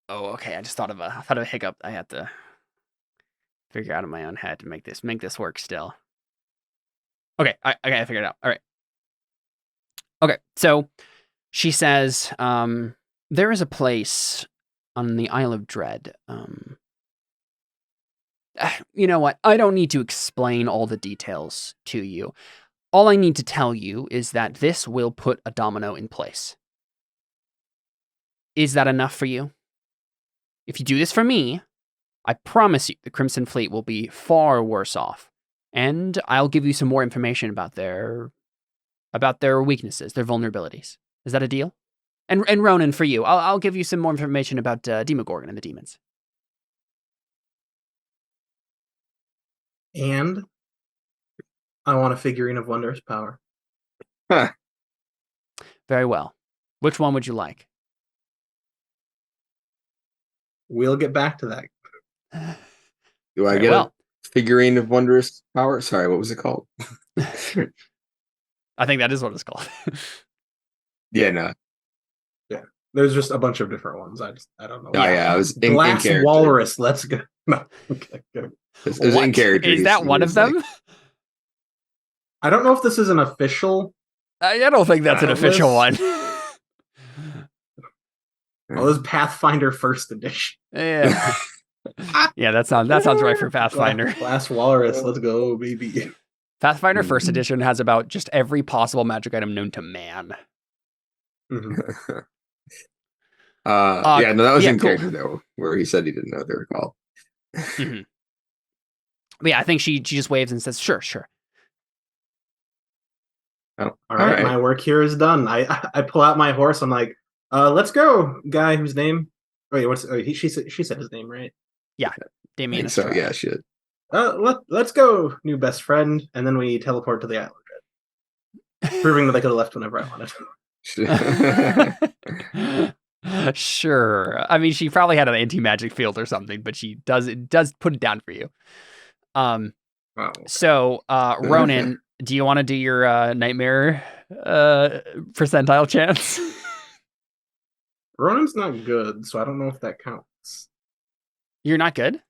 okay. I just thought of a hiccup. I had to figure out in my own head to make this work still. Okay, I figured it out. All right. Okay, so she says, there is a place on the Isle of Dread. You know what? I don't need to explain all the details to you. All I need to tell you is that this will put a domino in place. Is that enough for you? If you do this for me, I promise you the Crimson Fleet will be far worse off. And I'll give you some more information about their weaknesses, their vulnerabilities. Is that a deal? And Ronan, for you, I'll give you some more information about Demogorgon and the demons. And I want a figurine of wondrous power. Huh. Very well. Which one would you like? We'll get back to that. Do I Very get well. a figurine of wondrous power? Sorry, what was it called? I think that is what it's called. Yeah, no. There's just a bunch of different ones. I don't know. Oh, yeah, I was in Glass character. walrus. Let's go. No. Okay, good. It was in character. Is that one of them? I don't know if this is an official. I don't think that's an official one. Oh, this is Pathfinder First Edition. Yeah. Yeah, that sounds right for Pathfinder. Glass walrus. Let's go, baby. Pathfinder First Mhm. Edition has about just every possible magic item known to man. Mhm. Yeah, no, that was yeah, in cool. character though, where he said he didn't know what they were called. hmm But yeah, I think she just waves and says, "Sure, sure." Oh, All right, my work here is done. I pull out my horse. I'm like, let's go, guy whose name? Wait, what's? She said his name, right? Yeah, I Damien think so. Estrada. Yeah, shit. Let's go, new best friend. And then we teleport to the island, proving that I could have left whenever I wanted. Sure. I mean, she probably had an anti-magic field or something, but she does put it down for you. Wow. So, Ronan, do you want to do your nightmare percentile chance? Ronan's not good, so I don't know if that counts. You're not good?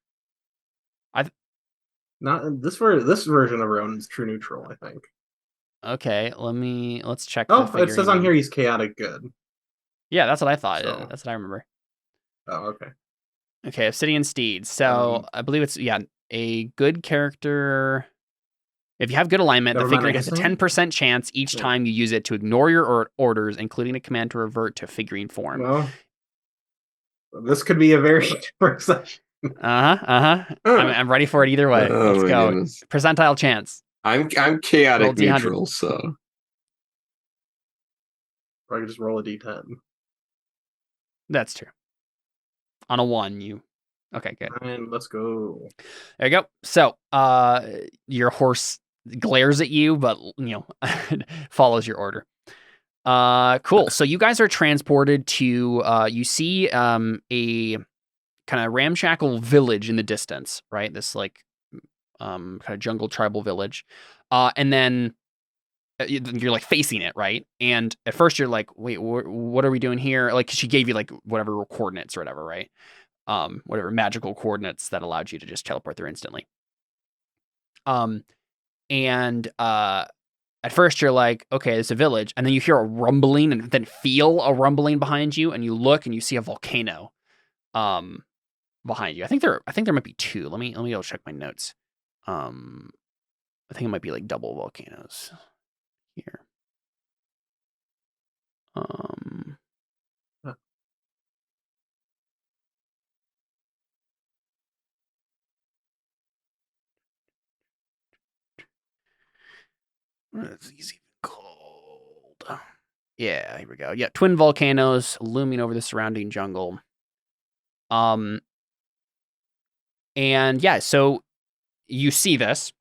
Not this version of Ronan's true neutral, I think. Okay, let's check. Oh, the it says on figurine. here he's chaotic good. Yeah, that's what I thought. So- That's what I remember. Oh, okay. Okay, Obsidian Steed. So I believe it's a good character. If you have good alignment, Never the mind, I figurine has a guess 10% chance each Yeah. time you use it to ignore your orders, including a command to revert to figurine form. Well, this could be a very different session. I'm ready for it either way. Oh, Let's my go. goodness. Percentile chance. I'm Roll chaotic D100. neutral, so Or I could just roll a d10. That's true. On a 1, you. Okay, good. And let's go. There you go. So, your horse glares at you, but follows your order. Cool. So you guys are transported to. You see a kind of ramshackle village in the distance, right? This kind of jungle tribal village, and then you're like facing it, right? And at first you're like, wait, what are we doing here? Like, she gave you like whatever coordinates or whatever, right? Whatever magical coordinates that allowed you to just teleport there instantly. And at first you're like, okay, it's a village, and then you hear a rumbling and then feel a rumbling behind you, and you look and you see a volcano behind you. I think there might be 2. Let me go check my notes. I think it might be like double volcanoes here. What is these even called? Yeah, here we go. Yeah, twin volcanoes looming over the surrounding jungle. And yeah, so you see this,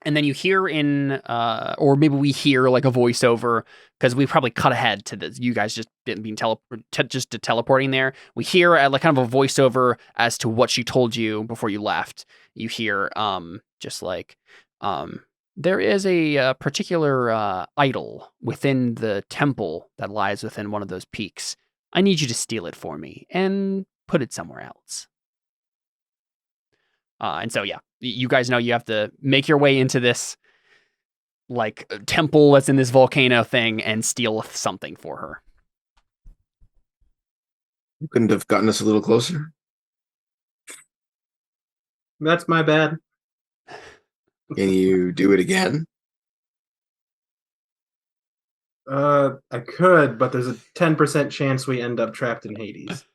and then you hear or maybe we hear like a voiceover, because we probably cut ahead to this. You guys just didn't being teleporting there. We hear like kind of a voiceover as to what she told you before you left. You hear just like there is a particular idol within the temple that lies within one of those peaks. I need you to steal it for me and put it somewhere else. And so, yeah, you guys know you have to make your way into this like temple that's in this volcano thing and steal something for her. you couldn't have gotten us a little closer. That's my bad. Can you do it again? I could, but there's a 10% chance we end up trapped in Hades.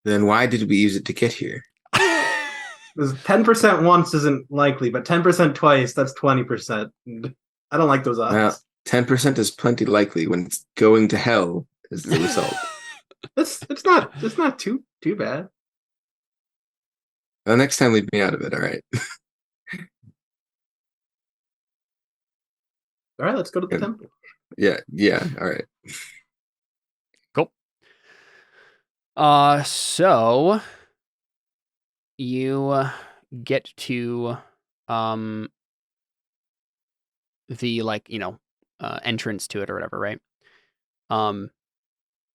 Then why did we use it to get here? There's 10% once isn't likely, but 10% twice, that's 20%. I don't like those odds. Well, 10% is plenty likely when it's going to hell is the result. It's not too bad. Well, next time leave me out of it, all right? All right, let's go to the Good. temple. Yeah, all right. Cool. So you get to the entrance to it or whatever, right?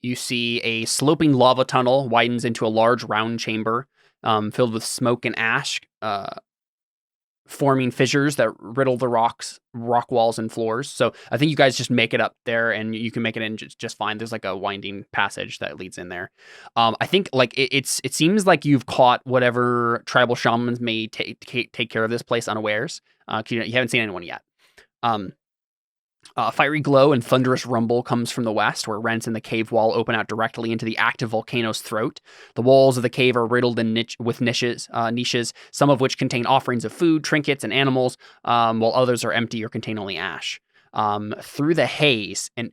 You see a sloping lava tunnel widens into a large round chamber filled with smoke and ash. forming fissures that riddle the rock walls and floors. So I think you guys just make it up there, and you can make it in just fine. There's like a winding passage that leads in there. I think like it seems like you've caught whatever tribal shamans may take care of this place unawares. You haven't seen anyone yet. A fiery glow and thunderous rumble comes from the west, where rents in the cave wall open out directly into the active volcano's throat. The walls of the cave are riddled with niches, some of which contain offerings of food, trinkets, and animals, while others are empty or contain only ash. Through the haze, an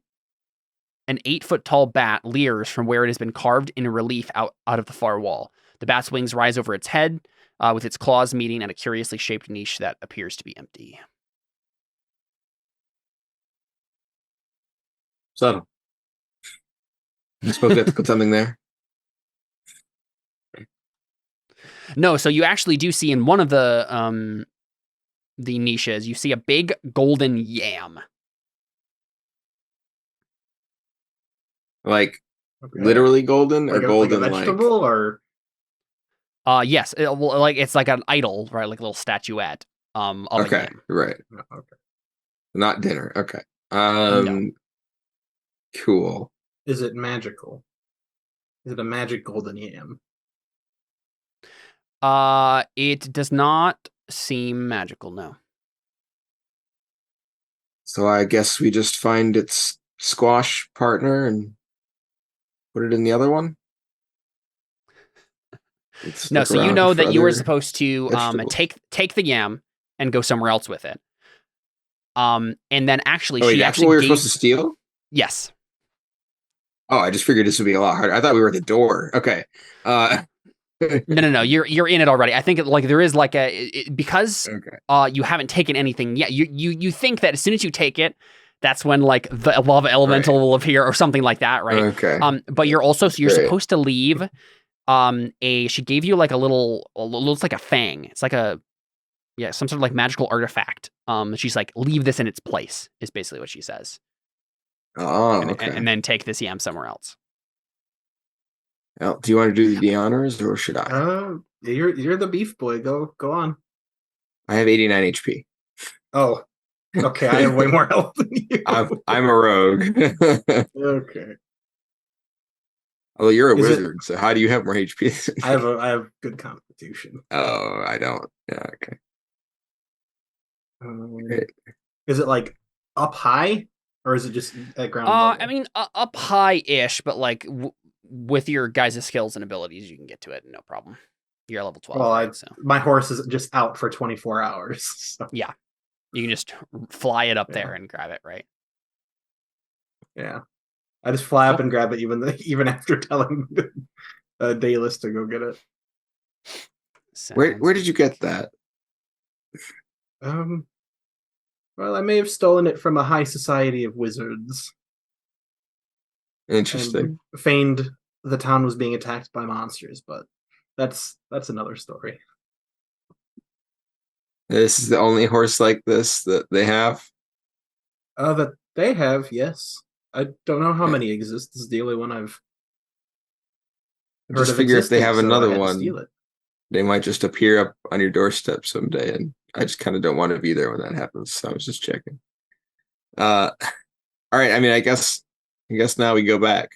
8-foot-tall bat leers from where it has been carved in relief out of the far wall. The bat's wings rise over its head, with its claws meeting at a curiously shaped niche that appears to be empty. Subtle. I suppose we have to put something there. No, so you actually do see in one of the niches, you see a big golden yam. Like literally golden, or like golden like a vegetable, or yes, it's like an idol, right? Like a little statuette. Of a yam. Right. okay. Not dinner. Okay. No. Cool. Is it magical? Is it a magic golden yam? It does not seem magical, no. So I guess we just find its squash partner and put it in the other one? No, so you know that you were supposed to take the yam and go somewhere else with it. And then actually, that's actually what we were supposed to steal? Yes. Oh, I just figured this would be a lot harder. I thought we were at the door. Okay. No. You're in it already. I think there is like because you haven't taken anything yet. You think that as soon as you take it, that's when like the lava elemental will appear or something like that, right? Okay. But you're supposed to leave. She gave you like looks like a fang. It's like some sort of like magical artifact. She's like, leave this in its place is basically what she says. Oh, okay. And then take this yam somewhere else. Well, do you want to do the honors, or should I? You're the beef boy. Go on. I have 89 HP. Oh, okay. I have way more health than you. I'm a rogue. Okay. Although you're a wizard, so how do you have more HP? I have good constitution. Oh, I don't. Yeah, okay. Is it like up high, or is it just at ground level? I mean, up high-ish, but like with your guys' skills and abilities, you can get to it, no problem. You're level 12. Well, my horse is just out for 24 hours. So. Yeah, you can just fly it up there and grab it, right? Yeah, I just fly up and grab it, even after telling Daedalus to go get it. Where did you get that? Well, I may have stolen it from a high society of wizards. Interesting. And feigned the town was being attacked by monsters, but that's another story. This is the only horse like this that they have? That they have, yes. I don't know how many exist. This is the only one I've heard just of. Figure if they have so another one, they might just appear up on your doorstep someday, and I just kind of don't want to be there when that happens. So I was just checking. All right. I mean, I guess now we go back.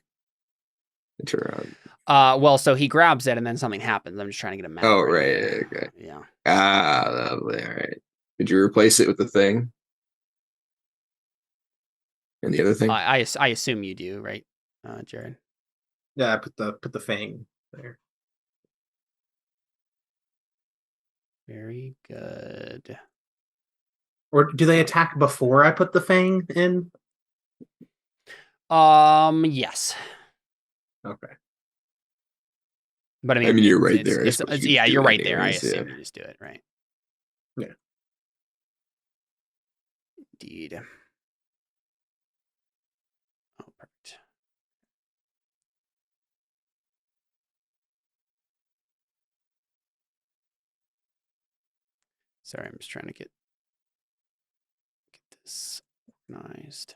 Turn around. Well, so he grabs it and then something happens. I'm just trying to get a map. Oh, right. Okay. Yeah. Lovely. All right. Did you replace it with the thing? And the other thing? I assume you do, right, Jared? Yeah, I put the fang there. Very good. Or do they attack before I put the fang in? Yes. Okay. But I mean you're right there. You're right there. I assume you just do it, right? Yeah. Indeed. Oh, perfect. Sorry, I'm just trying to get this organized.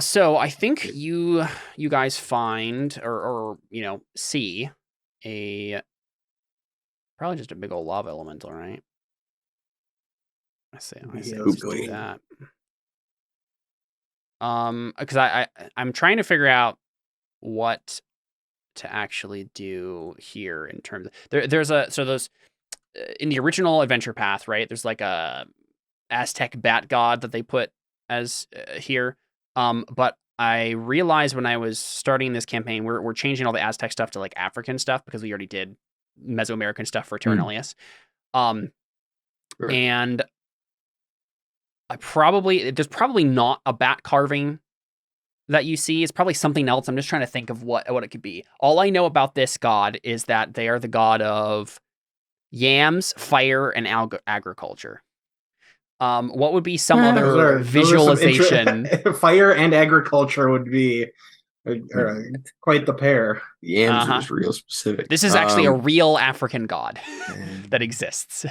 So I think you guys find or see probably just a big old lava elemental, right? say Yeah, let's let's do go. that. Because I'm trying to figure out what to actually do here in terms of there's in the original adventure path, right? There's like a Aztec bat god that they put as here. But I realized when I was starting this campaign, we're changing all the Aztec stuff to like African stuff because we already did Mesoamerican stuff for Terra Nullius. Sure. And there's probably not a bat carving that you see. It's probably something else. I'm just trying to think of what it could be. All I know about this god is that they are the god of yams, fire, and agriculture. What would be some other Those are some visualization? Fire and agriculture would be quite the pair. Yams are just real specific. This is actually a real African god that exists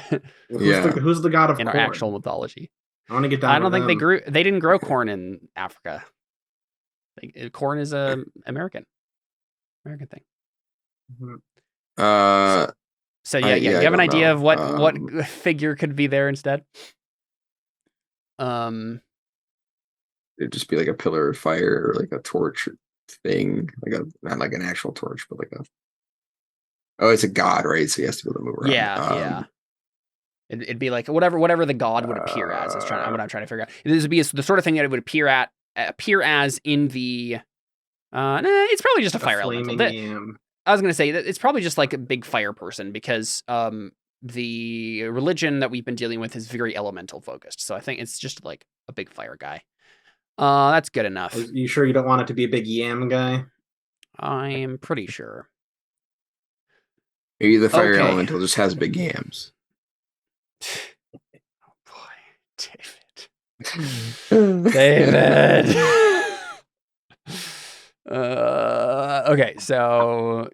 Who's the god of in corn? our actual mythology. I want to get down. I don't think they didn't grow corn in Africa. Corn is a American thing. So yeah, you have an idea of what figure could be there instead? It'd just be like a pillar of fire or like a torch thing, not like an actual torch, but like it's a god, right? So he has to be able to move around. Yeah. It'd be like whatever the god would appear as. What I'm trying to figure out. This would be the sort of thing that it would appear as in the. It's probably just a fire elemental. I was gonna say that it's probably just like a big fire person because the religion that we've been dealing with is very elemental focused. So I think it's just like a big fire guy. That's good enough. Are you sure you don't want it to be a big yam guy? I am pretty sure. Maybe the fire elemental just has big yams. Oh boy, David. Okay, so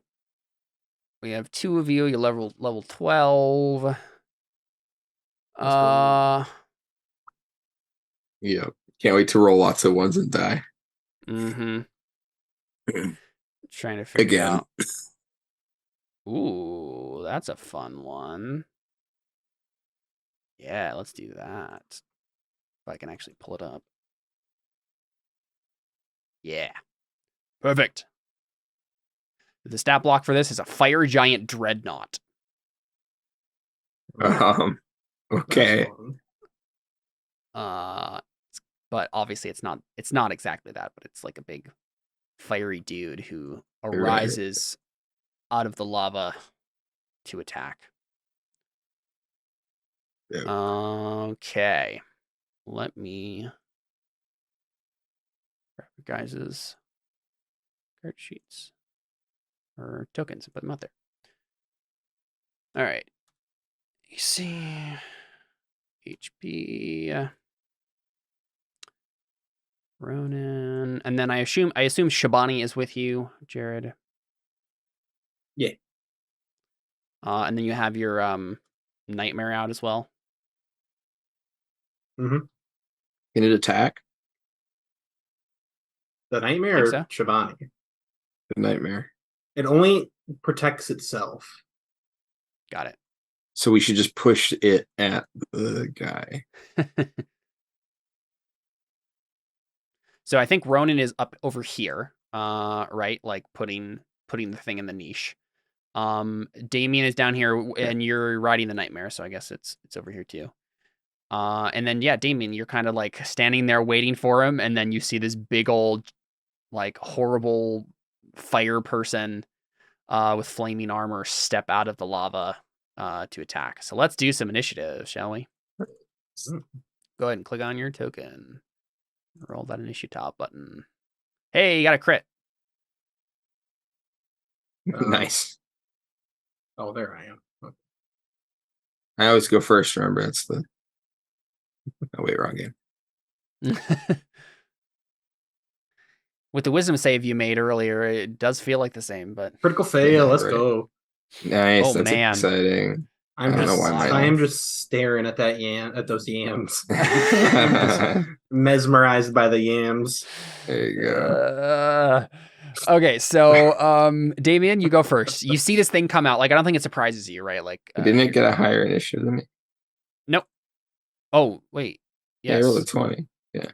we have two of you. You're level 12. Yeah. Can't wait to roll lots of ones and die. Trying to figure out. Ooh, that's a fun one. Yeah, let's do that. If I can actually pull it up. Yeah. Perfect. The stat block for this is a fire giant dreadnought. Okay. But obviously it's not exactly that, but it's like a big fiery dude who arises out of the lava to attack. Yeah. Okay. Let me grab you guys' card sheets or tokens and put them out there. All right. You see HP Ronan, and then I assume Shabani is with you, Jared. Yeah. And then you have your nightmare out as well. Mm-hmm. Can it attack? The nightmare or Shabani? The nightmare. It only protects itself. Got it. So we should just push it at the guy. So I think Ronan is up over here, right? Like putting the thing in the niche. Damien is down here, and you're riding the nightmare, so I guess it's over here too. And then Damien, you're kind of like standing there waiting for him, and then you see this big old, like horrible fire person, with flaming armor step out of the lava, to attack. So let's do some initiative, shall we? Go ahead and click on your token. Roll that initiative top button. Hey, you got a crit. Nice. Oh, there I am. Okay. I always go first, remember? That's the... Oh, wait, wrong game. With the wisdom save you made earlier, it does feel like the same, but... Critical fail, let's go. Nice, that's exciting. I'm just staring at at those yams. Mesmerized by the yams. There you go. Okay, so Damien, you go first. You see this thing come out. Like, I don't think it surprises you, right? Like, didn't it get a higher initiative than me? Nope. Oh, wait. Yeah, I Yes. rolled a 20. Yeah.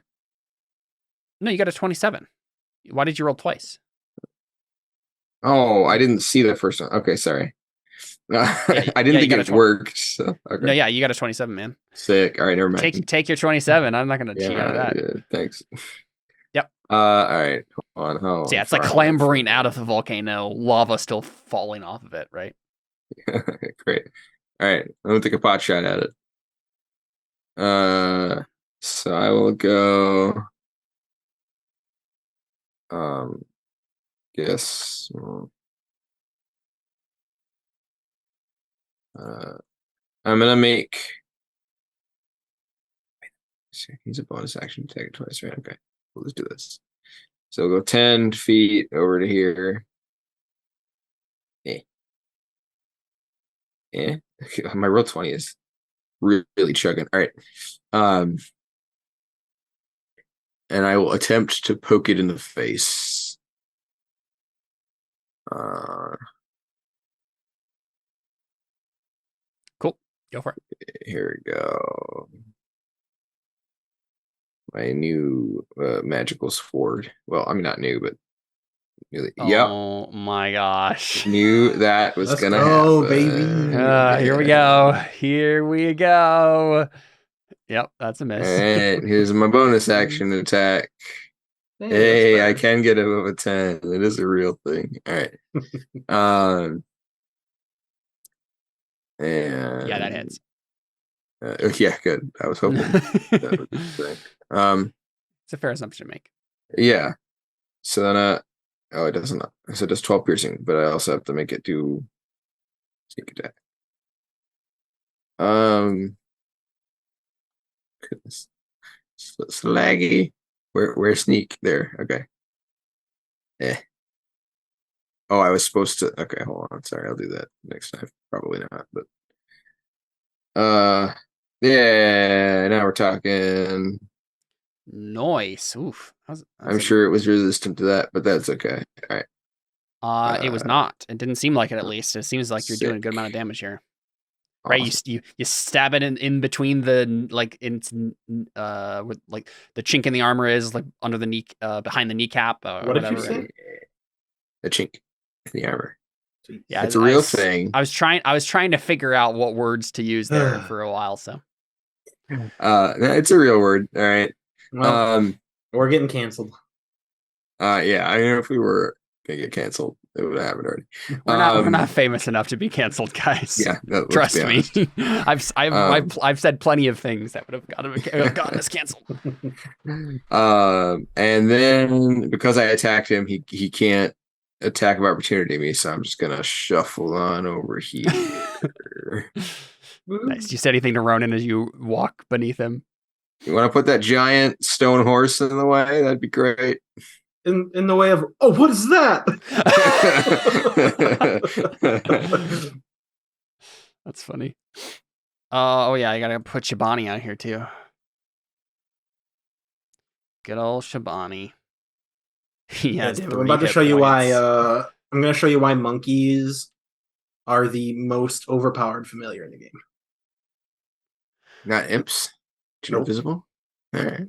No, you got a 27. Why did you roll twice? Oh, I didn't see the first one. Okay, sorry. I didn't think you got it a worked. So okay. No, yeah, you got a 27, man. Sick. All right, never mind. Take your 27. I'm not gonna cheat out of Yeah, that. yeah, thanks. Yep. All right. Hold on. So yeah, it's like clambering out of the volcano, lava still falling off of it, right? Great. All right. I'm gonna take a pot shot at it. So I will go. Guess. I'm gonna make. Use a bonus action to take it twice, right? Okay. We'll just do this. So we'll go 10 feet over to here. Yeah. Okay, my roll 20 is really chugging. All right. And I will attempt to poke it in the face. Cool. Go for it. Here we go. My new magical sword. Well, I mean, not new, but yep. Oh my gosh. Knew that was Let's gonna go, happen. baby. Here we go. Here we go. Yep, that's a miss. All right, here's my bonus action attack. Hey, I can get above a 10. It is a real thing. All right. And Yeah, that hits. yeah, good. I was hoping that would be the thing. It's a fair assumption to make. Yeah. So then oh, it doesn't. So it does 12 piercing, but I also have to make it do sneak attack. Goodness. It's laggy. Where sneak there? Okay. Oh, I was supposed to. Okay, hold on. Sorry, I'll do that next time. Probably not, but yeah. Now we're talking. Nice. Oof. I'm sure it was resistant to that, but that's okay. All right. It was not. It didn't seem like it. At least it seems like you're doing a good amount of damage here. Right, Awesome. you stab it in between the with like the chink in the armor is like under the knee behind the kneecap. What did you say? The chink in the armor. Yeah, it's a real thing. I was trying to figure out what words to use there for a while. So, it's a real word. All right. Well, we're getting canceled. Yeah. I mean, if we were gonna get canceled, it would have happened already. We're not famous enough to be canceled, guys. Yeah, no, trust me. I've said plenty of things that would have gotten us canceled. And then because I attacked him, he can't attack of opportunity me, so I'm just gonna shuffle on over here. Nice. Do you say anything to Ronan as you walk beneath him? You want to put that giant stone horse in the way? That'd be great. In the way of, oh, what is that? That's funny. Oh yeah, I gotta put Shabani out here too. Good old Shabani. Yeah, David, I'm about to show you why. I'm going to show you why monkeys are the most overpowered familiar in the game. Not imps. Too invisible. All right.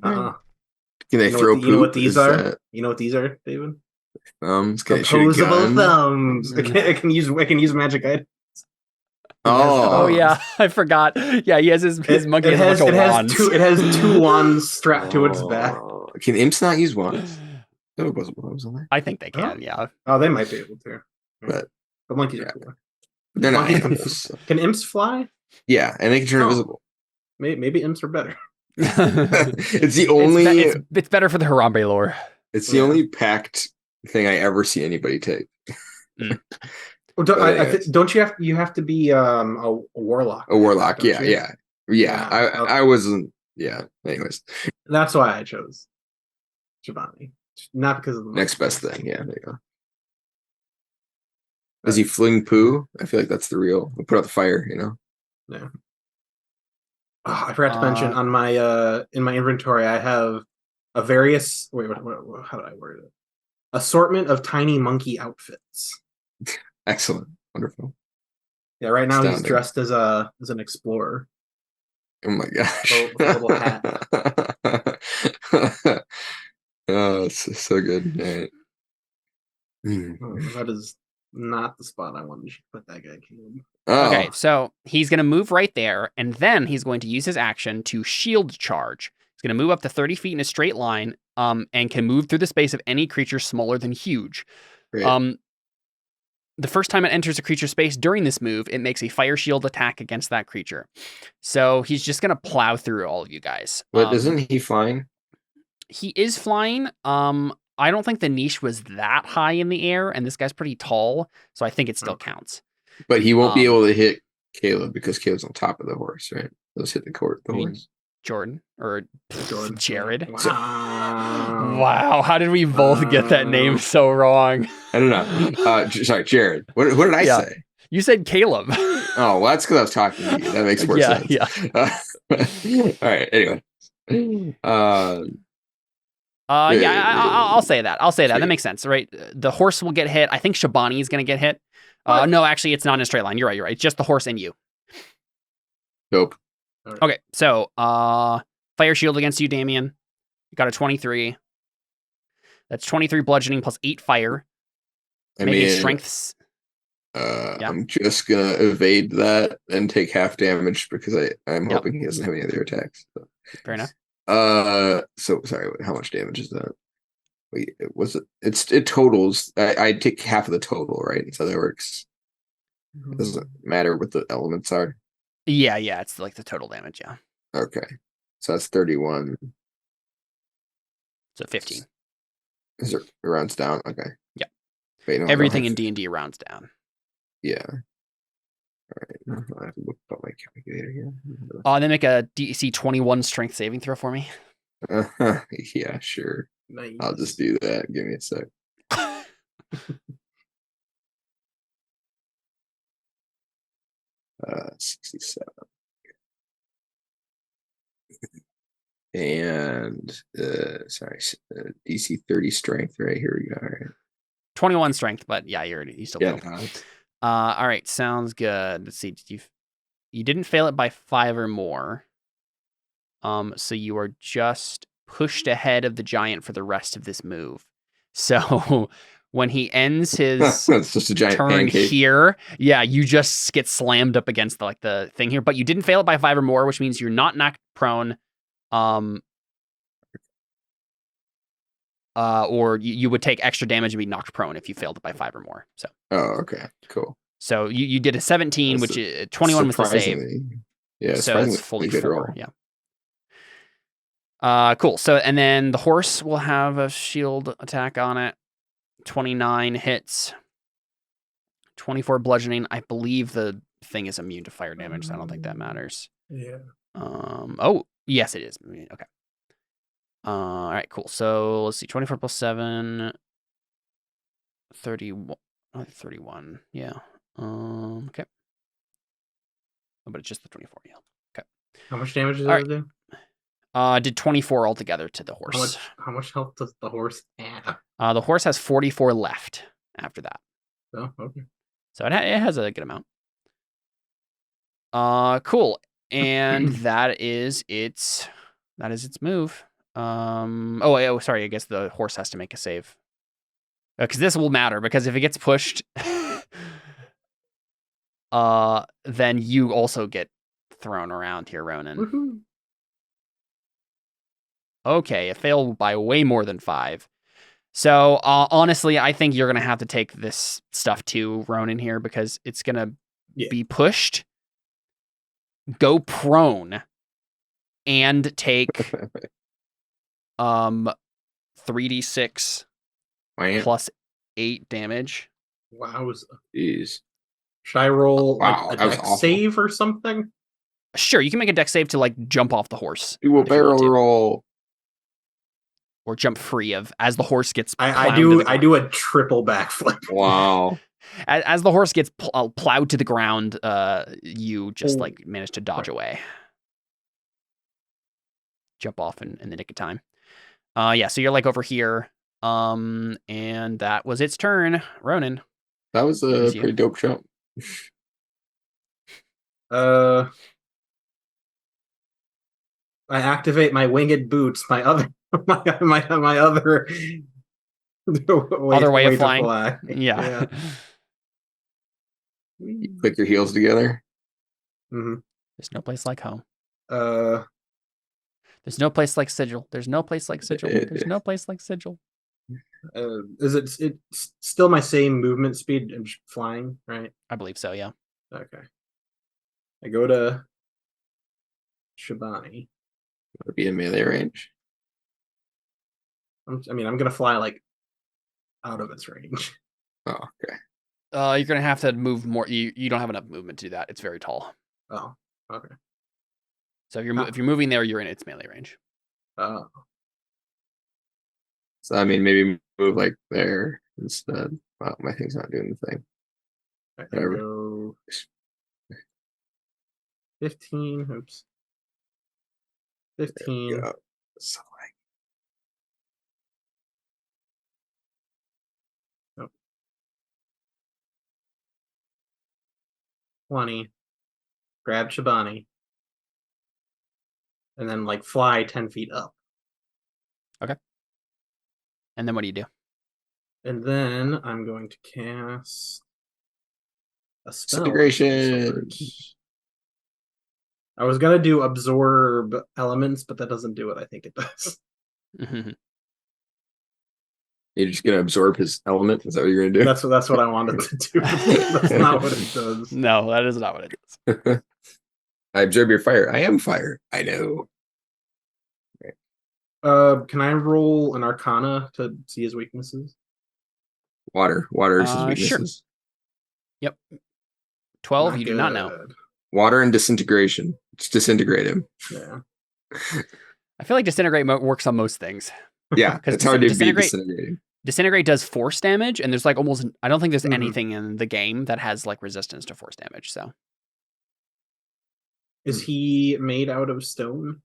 Can they throw poop? You know what these are? You know what these are, David? Thumbs. Opposable thumbs. I can use magic items. Oh yeah, I forgot. Yeah, he has his monkey. It has two wands strapped to its back. Can imps not use wands? Opposable thumbs on there. I think they can. Yeah. Oh, they might be able to. But monkeys are cool. They're not imps. Can imps fly? Yeah, and they can turn invisible. Maybe imps are better. It's the only. It's better for the Harambe lore. It's the only pact thing I ever see anybody take. Don't you have to be a warlock? A warlock, yeah. I wasn't. Yeah. Anyways, that's why I chose Shabani, not because of the next best thing. Yeah, there you go. Does he fling poo? I feel like that's the real. We'll put out the fire, you know. Yeah. Oh, I forgot to mention on my in my inventory I have a various how do I word it? Assortment of tiny monkey outfits. Excellent, wonderful. Yeah, right now he's dressed as an explorer. Oh my gosh. With a little hat. Oh, it's so good. All right. That is not the spot I wanted to put that guy, Caleb. Okay, Oh, so he's going to move right there, and then he's going to use his action to shield charge. He's going to move up to 30 feet in a straight line, and can move through the space of any creature smaller than huge. great. The first time it enters a creature space during this move, it makes a fire shield attack against that creature. So he's just going to plow through all of you guys. But isn't he flying? He is flying. I don't think the niche was that high in the air, and this guy's pretty tall, so I think it still counts. But he won't be able to hit Caleb because Caleb's on top of the horse, right? Those hit the horse. Jordan or Jordan. Jared. Wow. Wow, how did we both get that name so wrong? I don't know. Sorry, Jared. What did I say? You said Caleb. Oh, well, that's because I was talking to you. That makes more sense. Yeah. All right. Anyway. I'll say that. Sweet. That makes sense, right? The horse will get hit. I think Shabani is going to get hit. No, actually, it's not in a straight line. You're right. It's just the horse and you. Nope. Okay, so fire shield against you, Damien. You got a 23. That's 23 bludgeoning plus 8 fire. Maybe strengths. I'm just gonna evade that and take half damage because I'm hoping he doesn't have any other attacks. So. Fair enough. So sorry, how much damage is that? Wait, it totals. I take half of the total, right? So that works. It doesn't matter what the elements are. Yeah, it's like the total damage, yeah. Okay. So that's 31. So 15. Is it rounds down? Okay. Yeah. Wait, no, everything in D&D rounds down. Yeah. All right. I have to look up my calculator here. Then make a DC 21 strength saving throw for me. Yeah, sure. Nice. I'll just do that. Give me a sec. 67. And DC 30 strength, right? Here we go. All right. 21 strength, but yeah, you still failed. All right, sounds good. Let's see. You didn't fail it by 5 or more. So you are just pushed ahead of the giant for the rest of this move. So when he ends his that's just a giant turn pancake. here, you just get slammed up against the thing here. But you didn't fail it by 5 or more, which means you're not knocked prone. Or you would take extra damage and be knocked prone if you failed it by 5 or more. So. Oh, okay, cool. So you did a 17, which 21 was the save. Yeah, so it's fully 4. Roll. Yeah. Cool. So and then the horse will have a shield attack on it. 29 hits. 24 bludgeoning. I believe the thing is immune to fire damage, so I don't think that matters. Yeah. Oh, yes, it is. Okay. All right, cool. So let's see. 24 plus 7. 31. 31. Yeah. Okay. Oh, but it's just the 24. Yeah. Okay. How much damage does it do? Did 24 altogether to the horse. How much health does the horse have? The horse has 44 left after that. Oh, okay. So it has a good amount. Cool. And that is its move. Sorry. I guess the horse has to make a save. Because this will matter. Because if it gets pushed, then you also get thrown around here, Ronan. Woohoo. Okay, it failed by way more than 5. So honestly, I think you're gonna have to take this stuff too, Ronan, here, because it's gonna be pushed, go prone, and take 3d6 plus 8 damage. Wow. Jeez. Should I roll Wow, a dex save or something? Sure, you can make a dex save to like jump off the horse. Do a barrel roll. Or jump free of as the horse gets. I do a triple backflip. Wow. As the horse gets plowed to the ground, you just like manage to dodge away. Jump off in the nick of time. So you're like over here. And that was its turn, Ronan. That was a pretty dope jump. I activate my winged boots. My other my other Other way of to flying. fly. Yeah. You click your heels together. Mm-hmm. There's no place like home. Uh, There's no place like Sigil. There's no place like Sigil. There's no place like Sigil. is it's still my same movement speed and flying, right? I believe so, yeah. Okay. I go to Shabani. Would be in melee range. I'm gonna fly like out of its range. Oh, okay. You're gonna have to move more. You don't have enough movement to do that. It's very tall. Oh, okay. So if you're moving there, you're in its melee range. Oh, So I mean, maybe move like there instead. Wow, my thing's not doing the thing. I Whatever. go 15. Oops. 15. So like, 20. Grab Shabani. And then like fly 10 feet up. And then what do you do? And then I'm going to cast a spell. Disintegration. I was gonna do absorb elements, but that doesn't do what I think it does. You're just gonna absorb his element. Is that what you're gonna do? That's what I wanted to do. That's not what it does. No, that is not what it does. I absorb your fire. I am fire. I know. Can I roll an Arcana to see his weaknesses? Water. Water is his Sure. weaknesses. Yep. 12, Not you do not know. good. Water and disintegration. Just disintegrate him. Yeah. I feel like disintegrate works on most things. Yeah, 'Cause it's hard to be disintegrate- disintegrating. Disintegrate does force damage, and there's like almost, I don't think there's Mhm. anything in the game that has like resistance to force damage. So Is he made out of stone?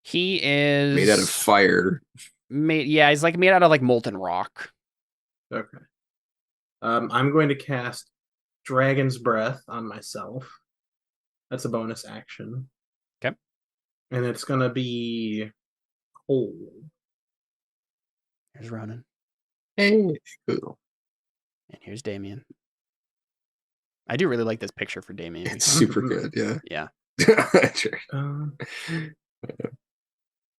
he is Made out of fire. Yeah, he's like made out of like molten rock. Okay. I'm going to cast Dragon's Breath on myself. That's a bonus action. Okay. And it's gonna be cold. Here's Ronan, Hey, cool. and here's Damien. I do really like this picture for Damien. It's super good. Yeah. Yeah. Sure. Um,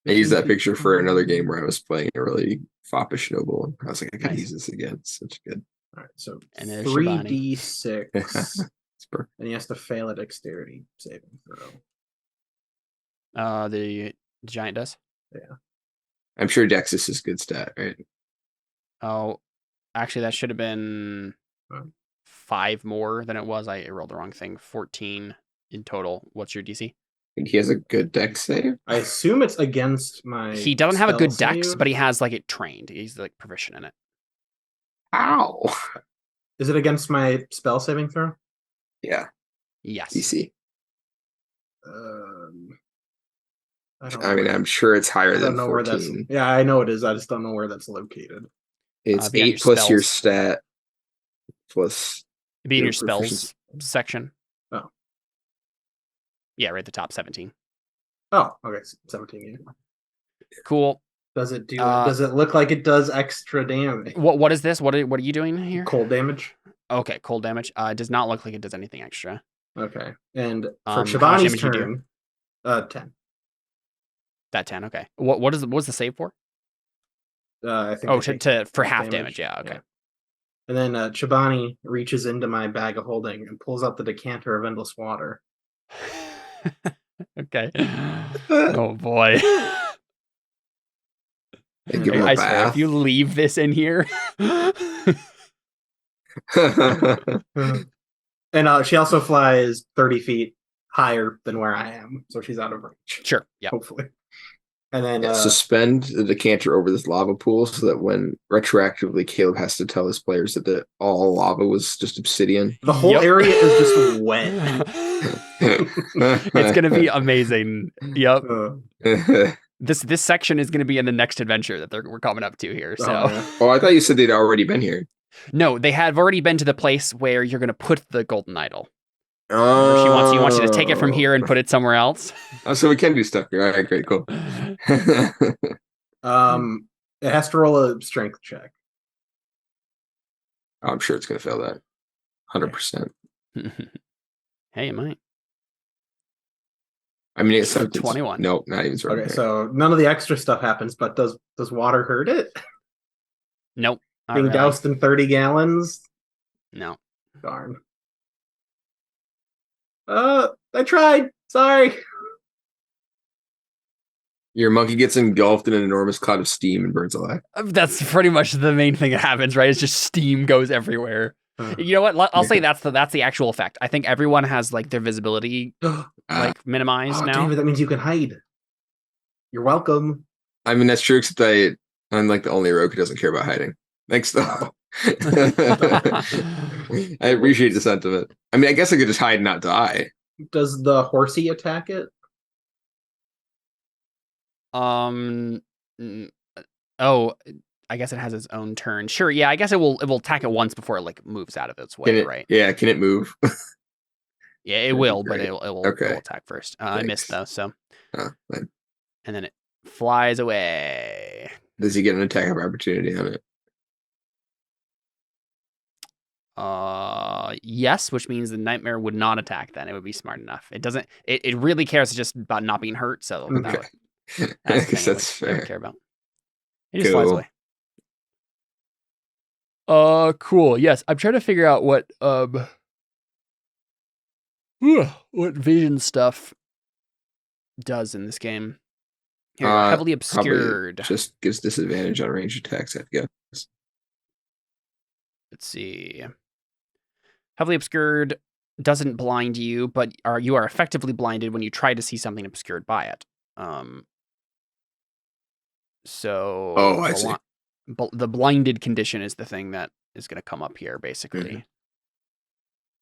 I used that picture for another game where I was playing a really foppish noble. And I was like, I gotta Nice. use this again. It's such good. all right, so And there's 3d6, It's perfect. and he has to fail a dexterity saving throw. The giant does. I'm sure Dexus is good stat, right? Oh, actually, that should have been Huh. 5 more than it was. I rolled the wrong thing. 14 in total. What's your DC? And he has a good dex save. I assume it's against my. He doesn't have a good spell dex, save. but he has like it trained. He's like proficient in it. Ow. Is it against my spell saving throw? Yeah. Yes. DC. I mean, I'm sure it's higher I than don't know where that's. 14. Yeah, I know it is. I just don't know where that's located. It's be on 8 your plus your spells. stat plus It'd be in your your spells proficiency. section. Oh. Yeah, right at the top, 17. Oh, okay, 17. Yeah. Cool. Does it do? Uh, does it look like it does extra damage? What is this? What are you doing here? Cold damage. Okay, cold damage. It does not look like it does anything extra. Okay, and for How much Shabani's damage you do? turn, 10. That 10. Okay. What's the save for? I think. Oh, I take for half half damage. Yeah. Okay. And then Shabani reaches into my bag of holding and pulls out the decanter of endless water. Okay. Oh boy. and give him a I swear, bath. if you leave this in here. And she also flies 30 feet higher than where I am, so she's out of range. Sure. Yeah. Hopefully. And then Yeah, suspend the decanter over this lava pool so that when retroactively Caleb has to tell his players that all lava was just obsidian. the whole Yep. area is just wet. It's gonna be amazing. Yep. Uh, This section is gonna be in the next adventure that we're coming up to here. So oh, yeah. Oh, I thought you said they'd already been here. no, they have already been to the place where you're gonna put the golden idol. Or he wants you to take it from here and put it somewhere else. Oh, so we can do stuff here. All right, great, cool. It has to roll a strength check. I'm sure it's gonna fail that. 100%. Hey, it might. I mean, it's 21. Nope, not even sort of. Okay, so none of the extra stuff happens, but does water hurt it? Nope. not Being really. doused in 30 gallons? No. Darn. I tried. Sorry. Your monkey gets engulfed in an enormous cloud of steam and burns alive. That's pretty much the main thing that happens, right? It's just steam goes everywhere. You know what? I'll say that's the actual effect. I think everyone has like their visibility like minimized now. David, that means you can hide. You're welcome. I mean, that's true, except I'm like the only rogue who doesn't care about hiding. Thanks, though. I appreciate the sentiment. I mean, I guess I could just hide and not die. Does the horsey attack it? Oh, I guess it has its own turn. Sure, yeah, I guess it will attack it once before it like moves out of its way, right? Yeah, can it move? Yeah, it will, but it will attack first. I missed though, so. Oh, and then it flies away. Does he get an attack of opportunity on it? Yes, which means the nightmare would not attack then. It would be smart enough. It doesn't it really cares just about not being hurt, so Okay. I guess that's fair. Care about. It just flies away. Cool. Yes, I'm trying to figure out what vision stuff does in this game. Here, heavily obscured. Just gives disadvantage on range attacks, I guess. Let's see. Heavily obscured doesn't blind you, but you are effectively blinded when you try to see something obscured by it. So I see. The blinded condition is the thing that is going to come up here, basically. Mm-hmm.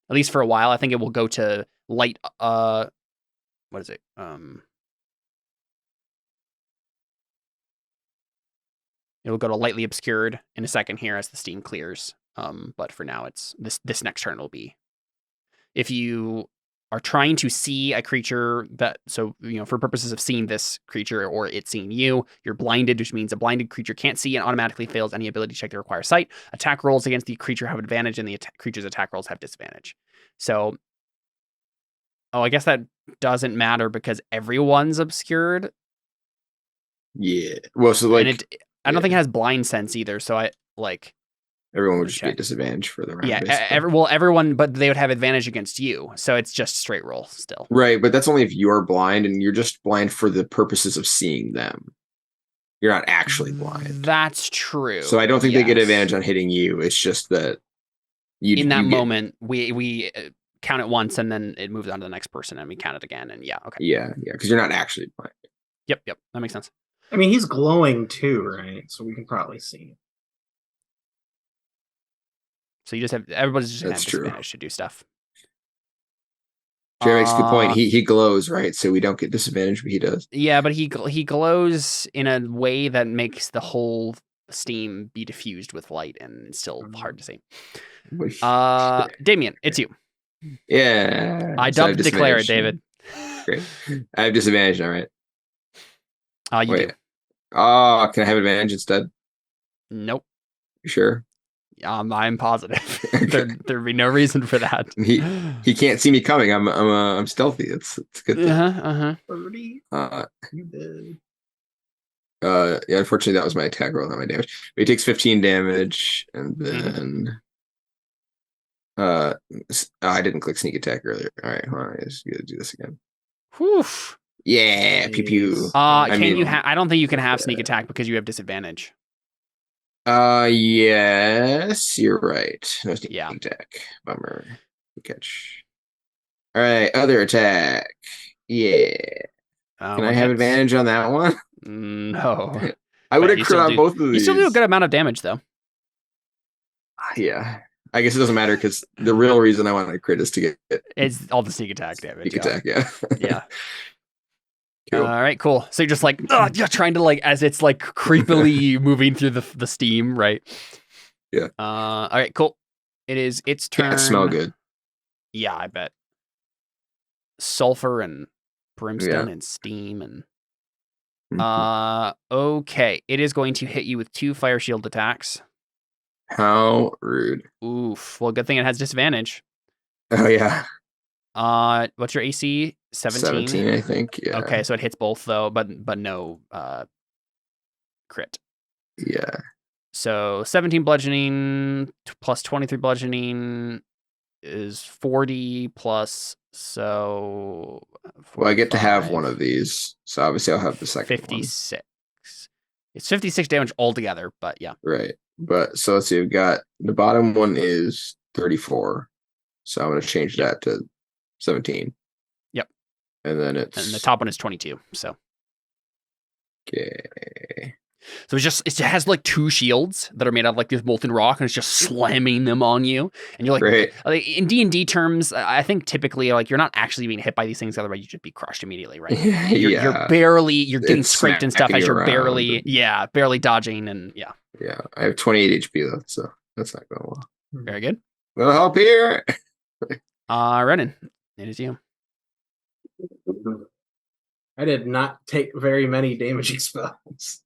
At least for a while. I think it will go to light. What is it? It will go to lightly obscured in a second here as the steam clears. But for now, it's this next turn will be. If you are trying to see a creature for purposes of seeing this creature or it seeing you, you're blinded, which means a blinded creature can't see and automatically fails any ability check that requires sight. Attack rolls against the creature have advantage and the creature's attack rolls have disadvantage. So, I guess that doesn't matter because everyone's obscured. Yeah. Well, so like, I don't think it has blind sense either. So everyone would just be at disadvantage for the round. Yeah, everyone, but they would have advantage against you. So it's just straight roll still. Right, but that's only if you're blind, and you're just blind for the purposes of seeing them. You're not actually blind. That's true. So I don't think they get advantage on hitting you. It's just that in that moment, we count it once, and then it moves on to the next person, and we count it again, and yeah, okay. Yeah, because you're not actually blind. Yep, that makes sense. I mean, he's glowing too, right? So we can probably see him. So everybody's just gonna have disadvantage to do stuff. Jerry makes a good point. He glows, right? So we don't get disadvantage, but he does. Yeah, but he glows in a way that makes the whole steam be diffused with light, and it's still hard to see. Damien, it's you. Yeah. I don't declare it, David. Great. I have disadvantage now, right? You do. Can I have advantage instead? Nope. You sure? I'm positive. There'd be no reason for that. He can't see me coming. I'm stealthy. It's good. Yeah, unfortunately that was my attack roll, not my damage. But he takes 15 damage, and then I didn't click sneak attack earlier. All right, hold on, I just gotta do this again. Whew. Yeah, pew pew. I don't think you can have sneak attack because you have disadvantage. Yes, you're right. No sneak attack. Bummer. Good catch. All right, other attack. Yeah. Can I have advantage on that one? No. I would have crit on both of these. You still do a good amount of damage, though. Yeah. I guess it doesn't matter because the real reason I want to crit is to get it's all the sneak attack damage. Sneak attack, yeah. Yeah. Cool. All right, cool. So you're just like, trying to as it's creepily moving through the steam, right? Yeah. All right, cool. It is its turn. Yeah, smell good. Yeah, I bet. sulfur and brimstone and steam and okay. It is going to hit you with 2 fire shield attacks. How rude. Oof. Well, good thing it has disadvantage. Oh yeah. What's your AC? 17? 17, I think. Yeah. Okay, so it hits both though, but no crit. Yeah. So 17 bludgeoning plus 23 bludgeoning is 40 plus, so 45, Well, I get to have one of these, so obviously I'll have the second 56. It's 56 damage altogether, but yeah. Right. But so let's see, we've got the bottom one is 34. So I'm going to change that to 17. Yep. And then And the top one is 22. So okay. So it has like 2 shields that are made out of like this molten rock, and it's just slamming them on you. And you're like in D&D terms, I think typically like you're not actually being hit by these things, otherwise you should be crushed immediately, right? You're getting scraped and stuff as you're barely dodging, and yeah. Yeah, I have 28 HP though, so that's not going well. Very good. Well, help here. Renan, it is you. I did not take very many damaging spells.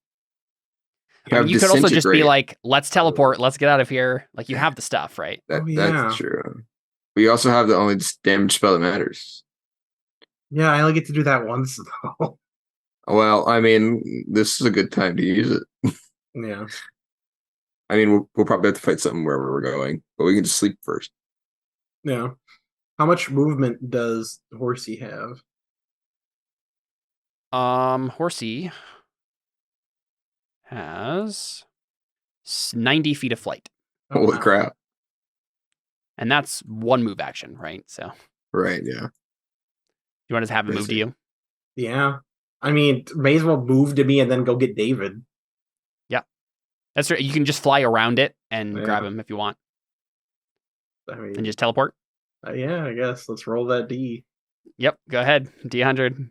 You could also just be like, let's teleport, let's get out of here. Like, you have the stuff, right? That's true. We also have the only damage spell that matters. Yeah, I only get to do that once, though. Well, I mean, this is a good time to use it. Yeah. I mean, we'll probably have to fight something wherever we're going, but we can just sleep first. Yeah. How much movement does Horsey have? Horsey has 90 feet of flight. Holy crap. And that's 1 move action, right? So. Right, yeah. You want to have it move to you? Yeah. I mean, may as well move to me and then go get David. Yeah. That's right. You can just fly around it and grab him if you want. I mean, and just teleport? Yeah, I guess. Let's roll that D. Yep, go ahead. D100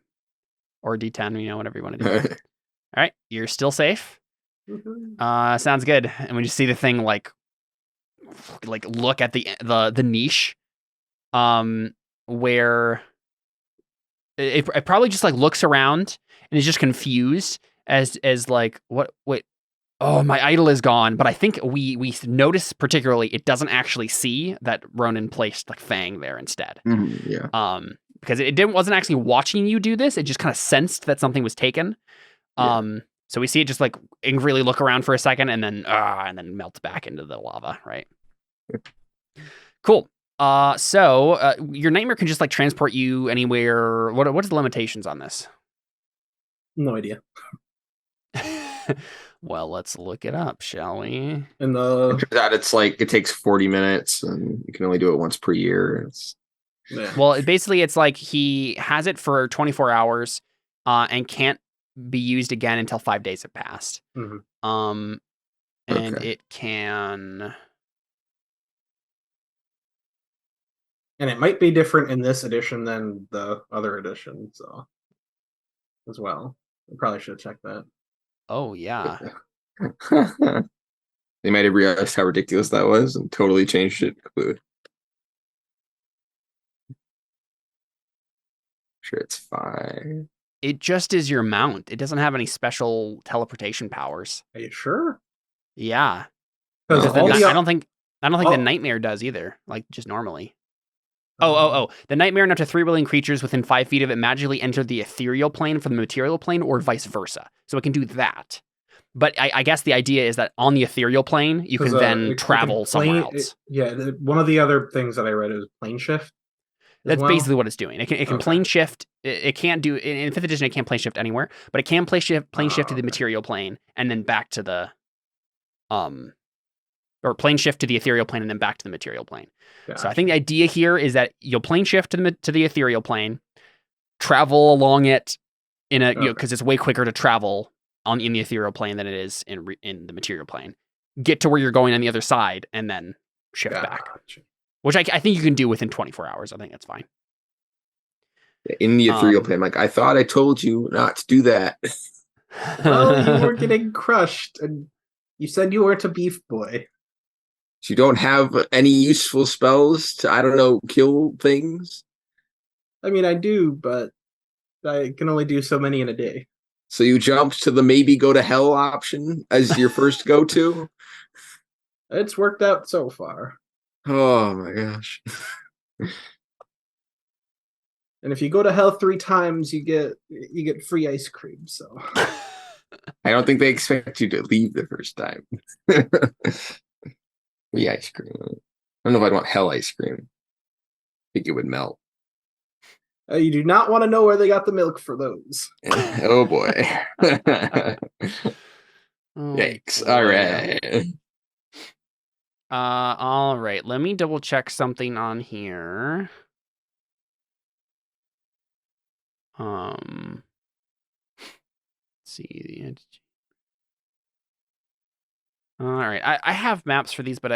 or D10, whatever you want to do. All right, you're still safe. Sounds good. And when you see the thing like look at the niche, where it probably just like looks around and is just confused as like what wait. Oh, my idol is gone, but I think we notice particularly it doesn't actually see that Ronan placed like Fang there instead. Yeah. Because it wasn't actually watching you do this; it just kind of sensed that something was taken. So we see it just like angrily look around for a second and then melt back into the lava, right? Cool. So your nightmare can just like transport you anywhere. What is the limitations on this? No idea. Well, let's look it up, shall we? And it's like it takes 40 minutes and you can only do it once per year. Well, it's like he has it for 24 hours and can't be used again until 5 days have passed. And it can... And it might be different in this edition than the other edition, so... As well. I probably should have checked that. Oh, yeah. They might have realized how ridiculous that was and totally changed it completely. Sure, it's fine. It just is your mount. It doesn't have any special teleportation powers. Are you sure? Yeah. Because I don't think the nightmare does either. Like just normally. Oh. The nightmare and up to 3 willing creatures within 5 feet of it magically enter the ethereal plane from the material plane or vice versa. So it can do that. But I guess the idea is that on the ethereal plane, you can then travel somewhere else. One of the other things that I read is plane shift. That's basically what it's doing. It can plane shift. It can't do in 5th edition. It can't plane shift anywhere, but it can plane shift to the material plane and then back to the or plane shift to the ethereal plane and then back to the material plane. Gotcha. So I think the idea here is that you'll plane shift to the ethereal plane, travel along it in a because it's way quicker to travel in the ethereal plane than it is in the material plane. Get to where you're going on the other side and then shift back. Which I think you can do within 24 hours. I think that's fine. In the ethereal plane, like, I thought I told you not to do that. Well, you were getting crushed, and you said you weren't a beef boy. You don't have any useful spells to, I don't know, kill things? I mean, I do, but I can only do so many in a day. So you jumped to the maybe go to hell option as your first go-to? It's worked out so far. Oh my gosh. And if you go to hell 3 times, you get free ice cream. So I don't think they expect you to leave the first time. Free ice cream. I don't know if I'd want hell ice cream. I think it would melt. you do not want to know where they got the milk for those. Oh boy. Oh, Yikes. boy. All right. All right. Let me double check something on here. Let's see. All right. I have maps for these, but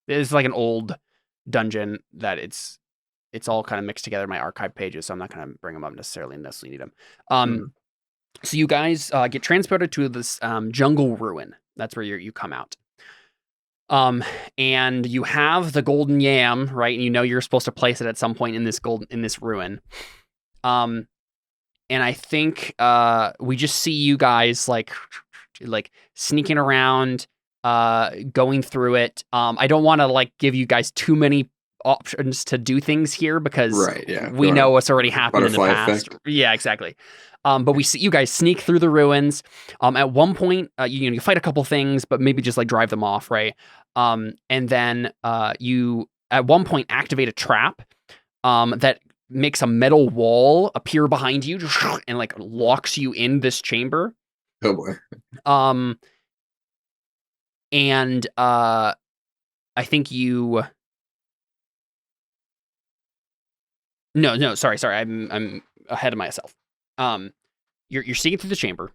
it's like an old dungeon that it's all kind of mixed together in my archive pages, so I'm not going to bring them up necessarily unless you need them. So you guys get transported to this jungle ruin. That's where you come out. And you have the golden yam, right? And you know you're supposed to place it at some point in this ruin. And I think we just see you guys like sneaking around, going through it. I don't want to like give you guys too many options to do things here because we know what's already happened in the past. Effect. Yeah, exactly. But we see you guys sneak through the ruins. At one point, you fight a couple things, but maybe just like drive them off, right? And then you at one point activate a trap that makes a metal wall appear behind you and like locks you in this chamber. Oh boy. And I think you. No, sorry. I'm ahead of myself. You're seeing through the chamber,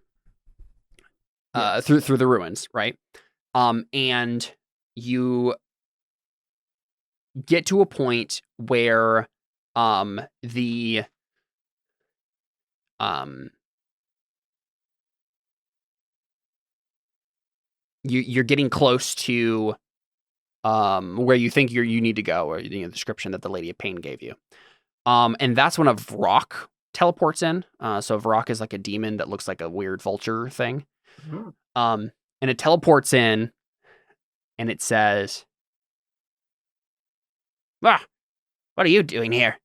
through the ruins, right? And you get to a point where you're getting close to where you think you need to go, or the description that the Lady of Pain gave you. And that's when a Vrock teleports in. So Vrock is like a demon that looks like a weird vulture thing. Mm-hmm. And it teleports in and it says, what are you doing here?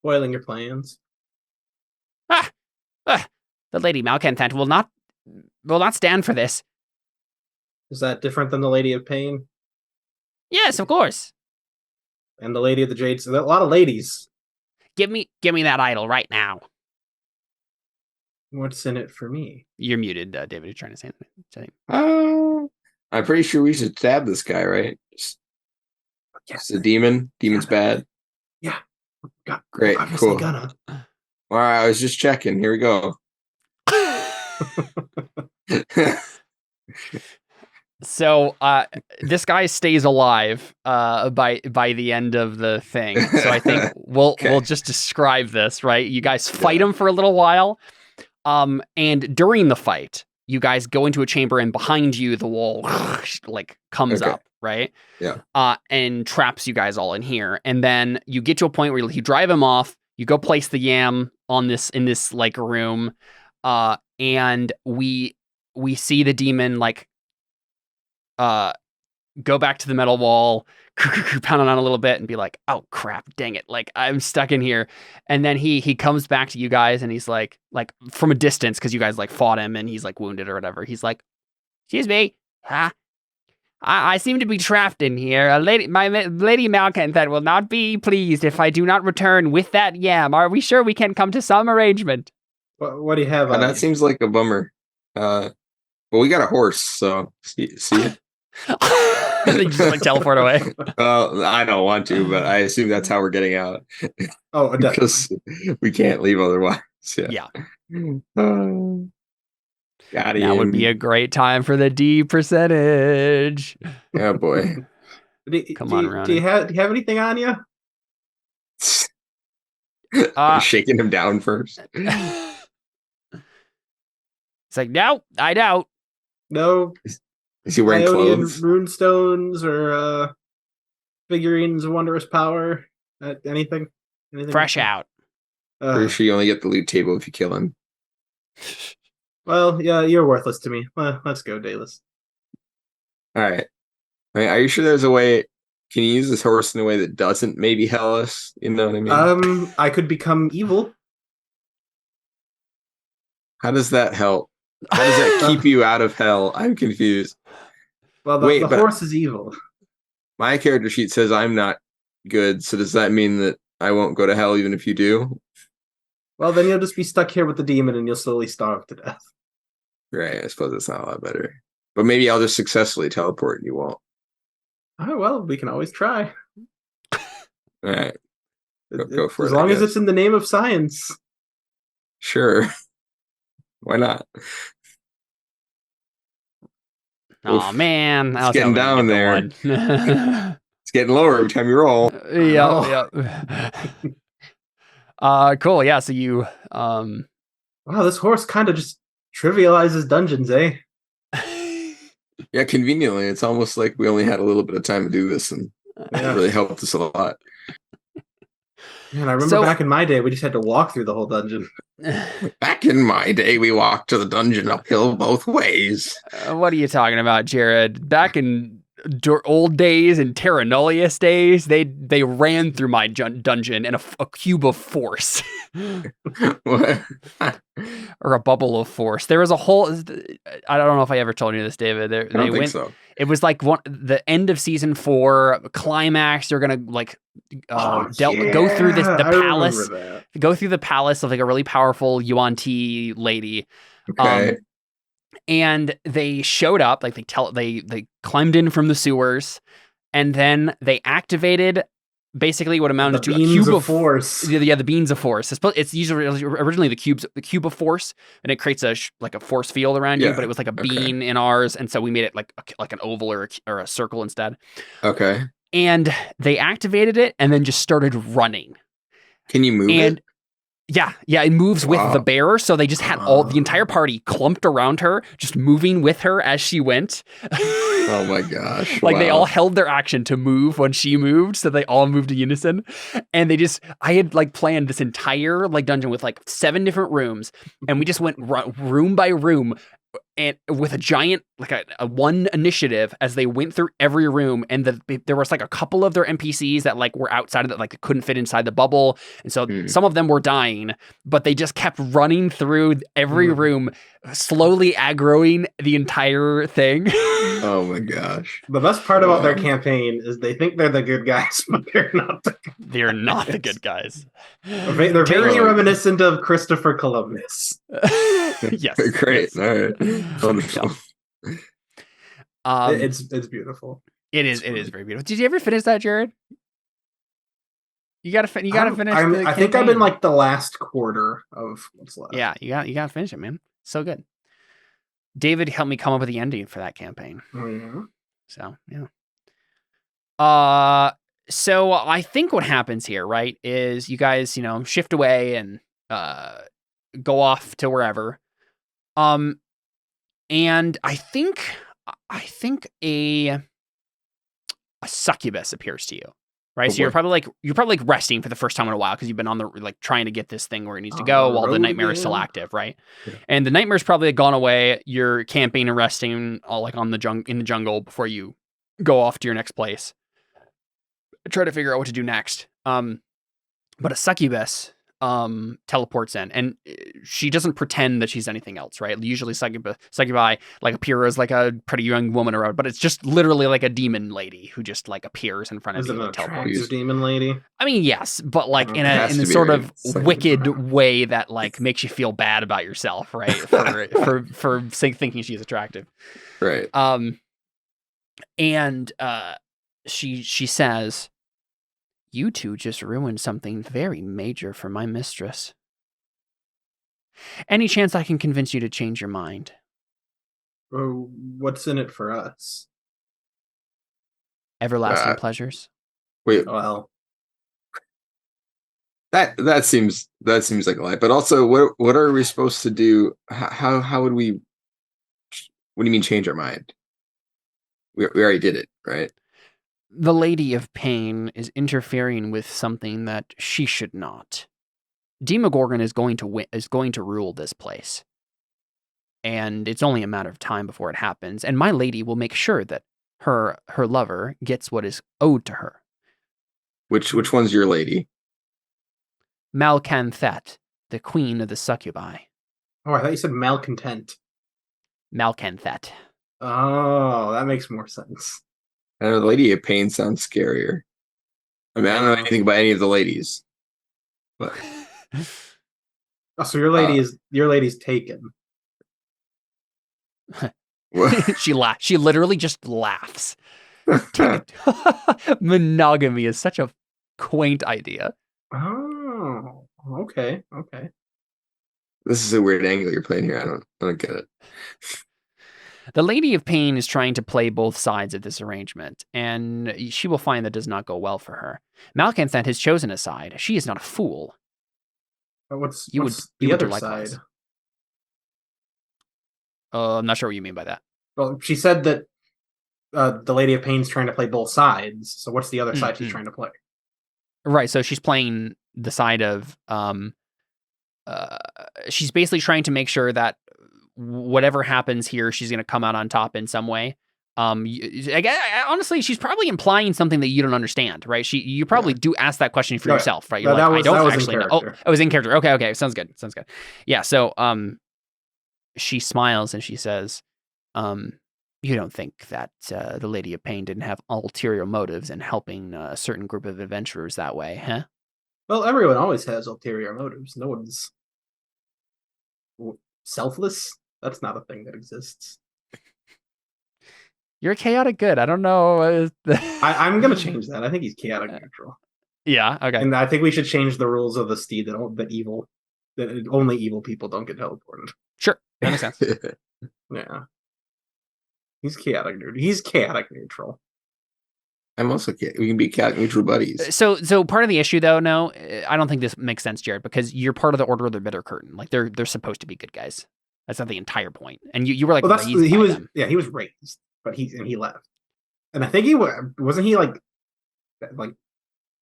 Spoiling your plans. The Lady Malcontent will not stand for this. Is that different than the Lady of Pain? Yes, of course. And the Lady of the Jades. A lot of ladies. Give me that idol right now. What's in it for me? You're muted, David. You're trying to say something. I'm pretty sure we should stab this guy, right? It's a demon. Demon's bad. Yeah. God, great. Cool. All right, I was just checking. Here we go. So this guy stays alive by the end of the thing. So I think we'll just describe this, right? You guys fight him for a little while. And during the fight, you guys go into a chamber and behind you the wall like comes up, right? Yeah. And traps you guys all in here. And then you get to a point where you drive him off, you go place the yam in this like room, and we see the demon like go back to the metal wall, pound on a little bit and be like, oh crap, dang it, like I'm stuck in here. And then he comes back to you guys and he's like from a distance, because you guys like fought him and he's like wounded or whatever. He's like, excuse me, huh? I seem to be trapped in here. My Lady Malcontent will not be pleased if I do not return with that yam. Are we sure we can come to some arrangement? What do you have? That seems like a bummer. But we got a horse, so see it. They just like teleport away. I don't want to, but I assume that's how we're getting out. Oh, because we can't leave otherwise. Yeah. Got him. That would be a great time for the D percentage. Oh boy. Come on, Ron. Do you have anything on you? Shaking him down first. It's like, no, I doubt. No. Is he wearing clothes? Runestones or figurines of wondrous power? Anything? Anything? Fresh out. Pretty sure you only get the loot table if you kill him. Well, yeah, you're worthless to me. Well, let's go, Daedalus. All right. Are you sure there's a way? Can you use this horse in a way that doesn't maybe hell us? You know what I mean? I could become evil. How does that help? How does that keep you out of hell? I'm confused. Well, the horse is evil. My character sheet says I'm not good, so does that mean that I won't go to hell even if you do? Well, then you'll just be stuck here with the demon and you'll slowly starve to death. Right, I suppose that's not a lot better. But maybe I'll just successfully teleport and you won't. Oh, well, we can always try. All right. Go for it. As long as it's in the name of science. Sure. Why not? Oh man, it's getting down there. It's getting lower every time you roll. Yeah. Cool. Yeah. So you. Wow, this horse kind of just trivializes dungeons, eh? Yeah, conveniently, it's almost like we only had a little bit of time to do this, and it really helped us a lot. Man, I remember back in my day, we just had to walk through the whole dungeon. Back in my day, we walked to the dungeon uphill both ways. What are you talking about, Jared? Back in old days and Terra Nullius days, they ran through my dungeon in a cube of force. Or a bubble of force. There was a whole. I don't know if I ever told you this, David. I don't think so. It was like the end of season 4 climax. They're gonna like go through the palace. Go through the palace of like a really powerful Yuan-Ti lady. Okay. And they showed up, like they climbed in from the sewers, and then they activated basically what amounted to a cube of force. Yeah, the beans of force. It's usually originally the cube of force, and it creates a force field around you. But it was like a bean in ours, and so we made it like an oval or a circle instead. Okay. And they activated it, and then just started running. Can you move it? Yeah, it moves with the bearer, so they just had the entire party clumped around her, just moving with her as she went. Oh my gosh. They all held their action to move when she moved, so they all moved in unison. And I had planned this entire dungeon with 7 different rooms, and we just went room by room, and with a giant a one initiative as they went through every room, and there was a couple of their NPCs that were outside of that couldn't fit inside the bubble, and so some of them were dying, but they just kept running through every room, slowly aggroing the entire thing. Oh my gosh! The best part about their campaign is they think they're the good guys, but they're not. They're not the good guys. They're vaguely reminiscent of Christopher Columbus. Yes. Great. Yes. All right. Wonderful. It's beautiful. It is very beautiful. Did you ever finish that, Jared? You gotta finish. I think I'm in the last quarter of what's left. Yeah, you gotta finish it, man. So good. David helped me come up with the ending for that campaign. Mm-hmm. So yeah. So I think what happens here, right, is you guys, shift away and go off to wherever. And I think a succubus appears to you, right? So you're probably resting for the first time in a while because you've been on the trying to get this thing where it needs to go while the nightmare is still active, right? Yeah. And the nightmare's probably gone away. You're camping and resting all in the jungle before you go off to your next place. Try to figure out what to do next. But a succubus teleports in, and she doesn't pretend that she's anything else, right? Usually succubi appear as a pretty young woman or but it's just literally a demon lady who just appears in front of you. Is it an attractive demon lady? I mean, yes, but in a sort of wicked way that makes you feel bad about yourself, right? For thinking she's attractive, right? And she says, "You two just ruined something very major for my mistress. Any chance I can convince you to change your mind?" What's in it for us? Everlasting pleasures. Wait. Well, that seems like a lie. But also, what are we supposed to do? How would we? What do you mean change our mind? We already did it, right? The Lady of Pain is interfering with something that she should not. Demogorgon is going to rule this place. And it's only a matter of time before it happens. And my lady will make sure that her lover gets what is owed to her. Which one's your lady? Malcanthet, the queen of the succubi. Oh, I thought you said malcontent. Malcanthet. Oh, that makes more sense. I know the Lady of Pain sounds scarier. I mean, I don't know anything about any of the ladies. But Oh, so your lady's taken. She literally just laughs. Monogamy is such a quaint idea. Oh, okay. This is a weird angle you're playing here. I don't get it. The Lady of Pain is trying to play both sides of this arrangement, and she will find that does not go well for her. Malcanthet has chosen a side. She is not a fool. But what's You the would other do likewise. side? I'm not sure what you mean by that. Well, she said that the Lady of Pain's trying to play both sides. So what's the other side she's trying to play? Right, so she's playing the side of she's basically trying to make sure that whatever happens here, she's going to come out on top in some way. Honestly, she's probably implying something that you don't understand, right? You probably do ask that question for yourself, right? You're like, I don't actually know. Oh, I was in character. Okay, sounds good. Yeah, so she smiles and she says, you don't think that the Lady of Pain didn't have ulterior motives in helping a certain group of adventurers that way, huh? Well, everyone always has ulterior motives. No one's selfless. That's not a thing that exists. You're chaotic good. I don't know. I'm going to change that. I think he's chaotic neutral. Yeah, okay. And I think we should change the rules of the steed that only evil people don't get teleported. Sure, that makes sense. Yeah. He's chaotic neutral. I'm also we can be chaotic neutral buddies. So part of the issue though, no, I don't think this makes sense, Jared, because you're part of the Order of the Bitter Curtain. Like they're supposed to be good guys. That's not the entire point. And you were like, well, he was raised, but he left. And I think wasn't he like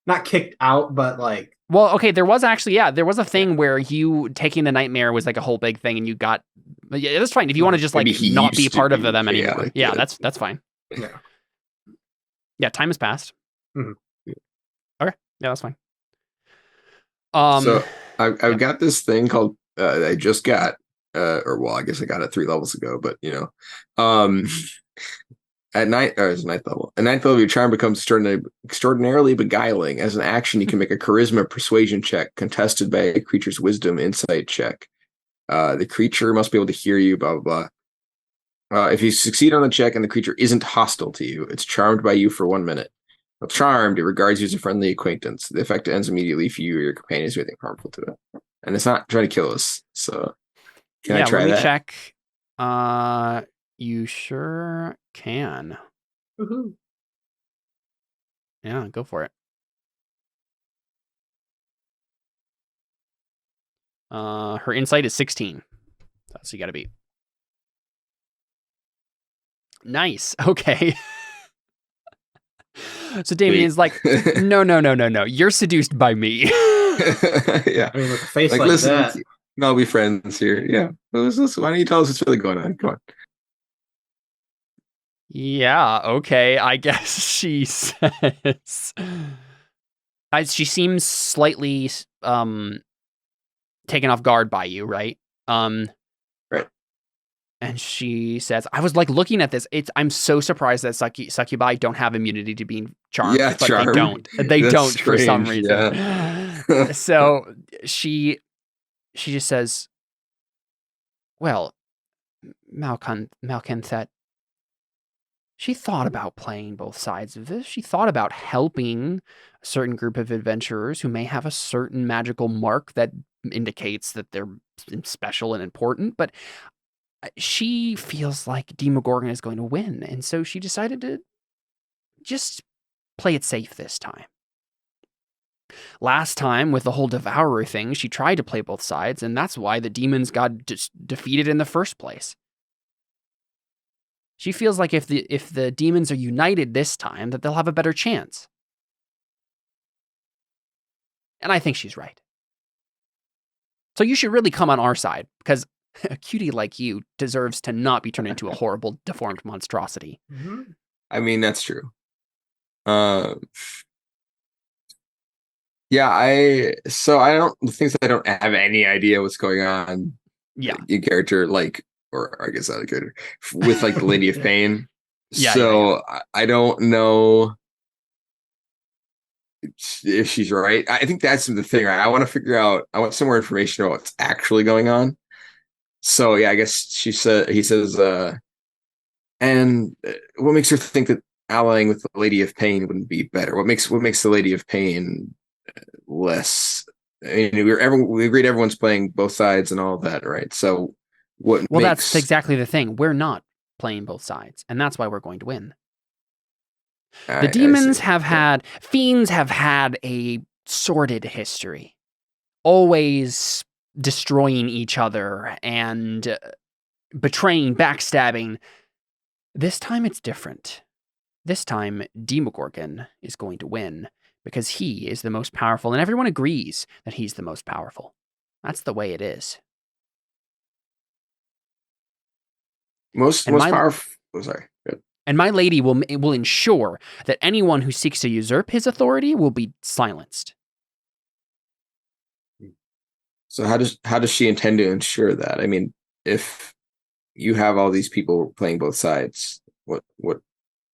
not kicked out, but like. Well, okay, there was a thing where you taking the nightmare was like a whole big thing, and you got. Yeah, that's fine if you want to just like not be part of them anymore. Yeah, that's fine. Yeah. Yeah, time has passed. Mm-hmm. Okay, yeah, that's fine. So I've got this thing called I just got, I guess I got it 3 levels ago, but at ninth level. At ninth level, your charm becomes extraordinarily beguiling. As an action, you can make a charisma persuasion check contested by a creature's wisdom insight check. The creature must be able to hear you, blah, blah, blah. If you succeed on the check and the creature isn't hostile to you, it's charmed by you for 1 minute. While charmed, it regards you as a friendly acquaintance. The effect ends immediately if you or your companion is anything harmful to it. And it's not trying to kill us, so can I try that? Check. You sure can. Woohoo. Yeah, go for it. Her insight is 16. So you got to beat. Nice. Okay. So Damien's like, no. You're seduced by me. Yeah. I mean, with a face like listen, that. I'll be friends here. Yeah. Why don't you tell us what's really going on? Come on. Yeah, okay, I guess she says. She seems slightly taken off guard by you, right? Right. And she says, I was like looking at this. I'm so surprised that succubi don't have immunity to being charmed. Yeah, but charmed. They don't. They don't strange, for some reason. Yeah. So she just says, well, Malcanthet, she thought about playing both sides of this. She thought about helping a certain group of adventurers who may have a certain magical mark that indicates that they're special and important, but she feels like Demogorgon is going to win, and so she decided to just play it safe this time. Last time, with the whole Devourer thing, she tried to play both sides, and that's why the demons got defeated in the first place. She feels like if the demons are united this time, that they'll have a better chance. And I think she's right. So you should really come on our side, because a cutie like you deserves to not be turned into a horrible, deformed monstrosity. I mean, that's true. Yeah, I don't have any idea what's going on. Yeah. In character, like, or I guess not a character, with like the Lady of Pain. Yeah, so yeah. I don't know if she's right. I think that's the thing, right? I want to figure out, I want some more information about what's actually going on. So yeah, I guess he says, and what makes her think that allying with the Lady of Pain wouldn't be better? What makes the Lady of Pain less? I mean, we agreed everyone's playing both sides and all that, right? So that's exactly the thing. We're not playing both sides, and that's why we're going to win. The demons fiends have had a sordid history, always destroying each other and betraying, backstabbing. This time it's different. This time, Demogorgon is going to win because he is the most powerful, and everyone agrees that he's the most powerful. That's the way it is. Most powerful. Oh, sorry. Good. And my lady will ensure that anyone who seeks to usurp his authority will be silenced. So how does she intend to ensure that? I mean, if you have all these people playing both sides, what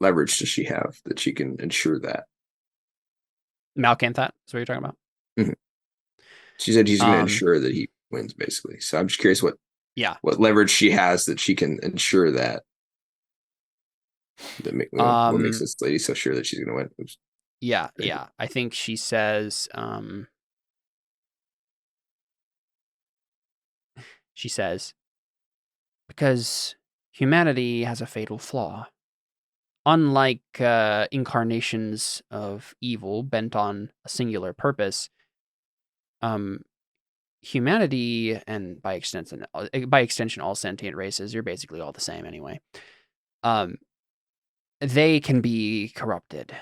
leverage does she have that she can ensure that? Malcanthat is what you're talking about? Mm-hmm. She said he's going to ensure that he wins, basically. So I'm just curious what leverage she has that she can ensure that. What makes this lady so sure that she's going to win? Oops. Yeah. I think she says, because humanity has a fatal flaw. Unlike incarnations of evil bent on a singular purpose, humanity, and by extension all sentient races, you're basically all the same anyway, they can be corrupted.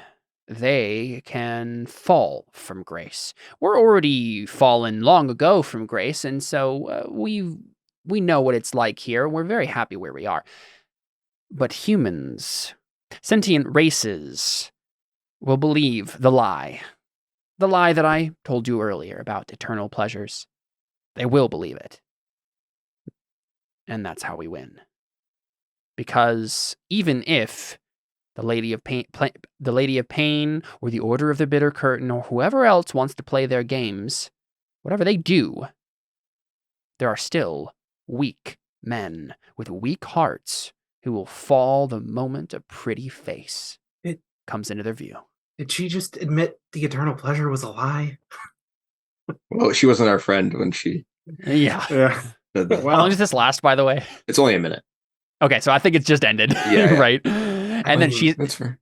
They can fall from grace. We're already fallen long ago from grace, and so we know what it's like here. We're very happy where we are. But humans, sentient races, will believe the lie that I told you earlier about eternal pleasures. They will believe it. And that's how we win. Because even if the Lady of Pain, or the Order of the Bitter Curtain, or whoever else wants to play their games, whatever they do, there are still weak men with weak hearts who will fall the moment a pretty face comes into their view. Did she just admit the eternal pleasure was a lie? Well, she wasn't our friend when she... Yeah. Well, how long does this last, by the way? It's only a minute. Okay, so I think it's just ended. Yeah. Right? And then she... That's fair.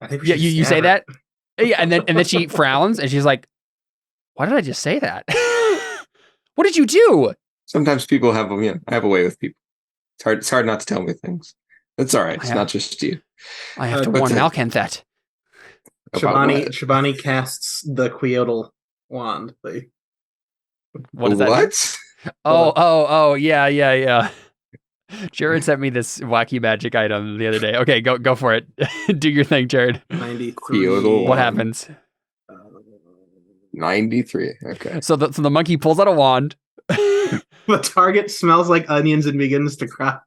I think you say that? Yeah, and then she frowns, and she's like, why did I just say that? What did you do? Sometimes people have, I have a way with people. It's hard not to tell me things. It's all right. It's not just you. I have to warn Malcanthat. Shabani casts the Queodal wand. What does that do? Oh, yeah. Jared sent me this wacky magic item the other day. Okay, go for it. Do your thing, Jared. 93. What happens? 93. Okay. So the monkey pulls out a wand. The target smells like onions and begins to cry.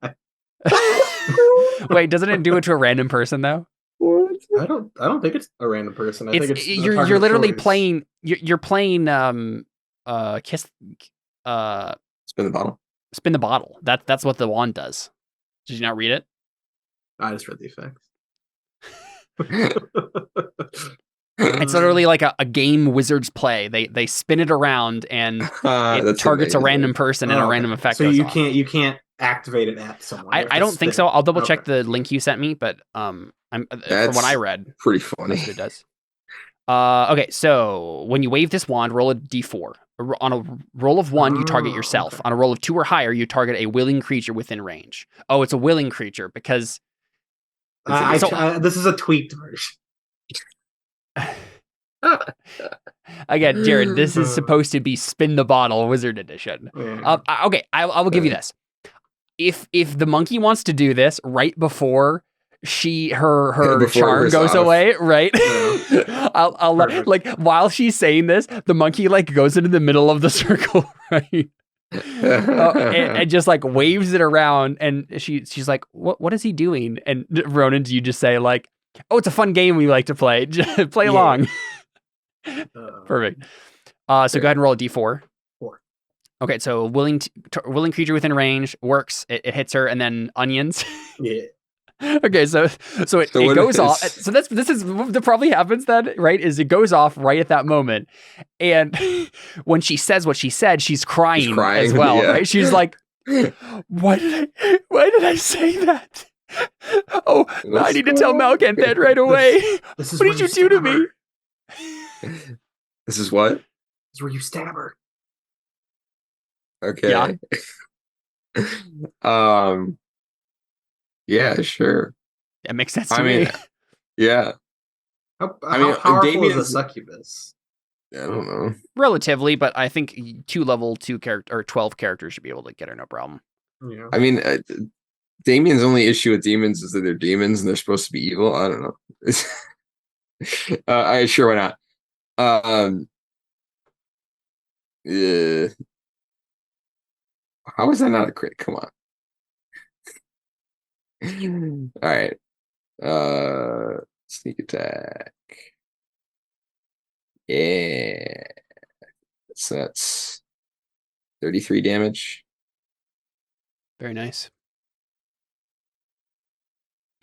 Wait, doesn't it do it to a random person though? What? I don't think it's a random person. I think it's you're literally playing. You're playing kiss. Spin the bottle. Spin the bottle. That's what the wand does. Did you not read it? I just read the effects. It's literally like a game wizards play. They spin it around and it targets a random person and a random effect. So you can't activate it at someone. I don't think so. I'll double check the link you sent me, but from what I read, pretty funny. That's what it does. Okay, so when you wave this wand, roll a d4. On a roll of 1, you target yourself. Okay. On a roll of 2 or higher, you target a willing creature within range. Oh, it's a willing creature because This is a tweaked version. Again, Jared, this is supposed to be Spin the Bottle Wizard Edition. Yeah. Okay, I will give you this. If the monkey wants to do this right before her charm goes away, right? Yeah. I'll let, like, while she's saying this, the monkey like goes into the middle of the circle, right? And just like waves it around, and she's like, what is he doing? And Ronan, do you just say like, oh, it's a fun game we like to play. Play along. Perfect. So go ahead and roll a d4. 4. Okay, so willing creature within range works. It hits her, and then onions. Yeah. Okay, so it goes off. So this is what probably happens then, right? Is it goes off right at that moment, and when she says what she said, she's crying as well, yeah. right? She's like, why did I say that? Oh, I need to tell Malkan that right away. This is what did you do to me? This is what? This is where you stab her. Okay. Yeah. Yeah, sure. That makes sense to me. Yeah. How powerful Damien's- is a succubus? I don't know. Relatively, but I think level 2 character or 12 characters should be able to get her, no problem. Yeah. I mean, Damien's only issue with demons is that they're demons and they're supposed to be evil. I don't know. I sure why not. Yeah. How is that not a crit? Come on. All right. Sneak attack. Yeah. So that's 33 damage. Very nice.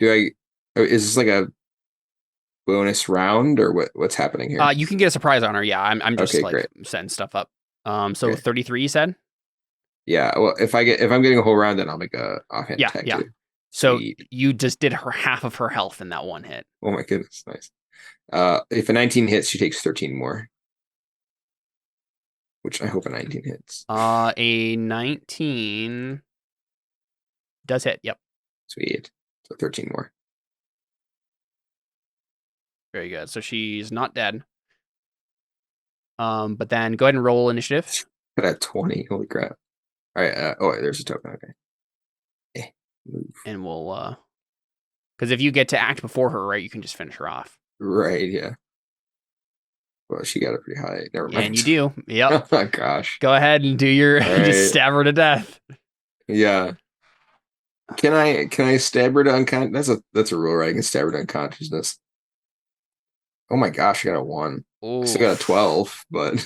Is this like a bonus round or what's happening here? You can get a surprise on her. Yeah, I'm just Okay, like great. setting stuff up. So Okay. 33 you said? Yeah, well, if I'm getting a whole round, then I'll make a offhand attack. Yeah. Too. So Sweet. you just did her half of her health in that one hit. Oh my goodness, nice. If a 19 hits, she takes 13 more. Which I hope a 19 hits. A 19 does hit. Yep. Sweet. So 13 more. Very good. So she's not dead. But then go ahead and roll initiative. But at 20, holy crap. All right. Wait, there's a token. Okay. Move. And we'll because if you get to act before her, right, you can just finish her off. Right. Yeah. Well, she got it pretty high. Never mind. And you do. Yep. Oh my gosh. Go ahead and do your Right. just stab her to death. Yeah. Can I stab her to unconscious? That's a rule, right? I can stab her to unconsciousness. Oh my gosh, I got a 1. I still got a 12, but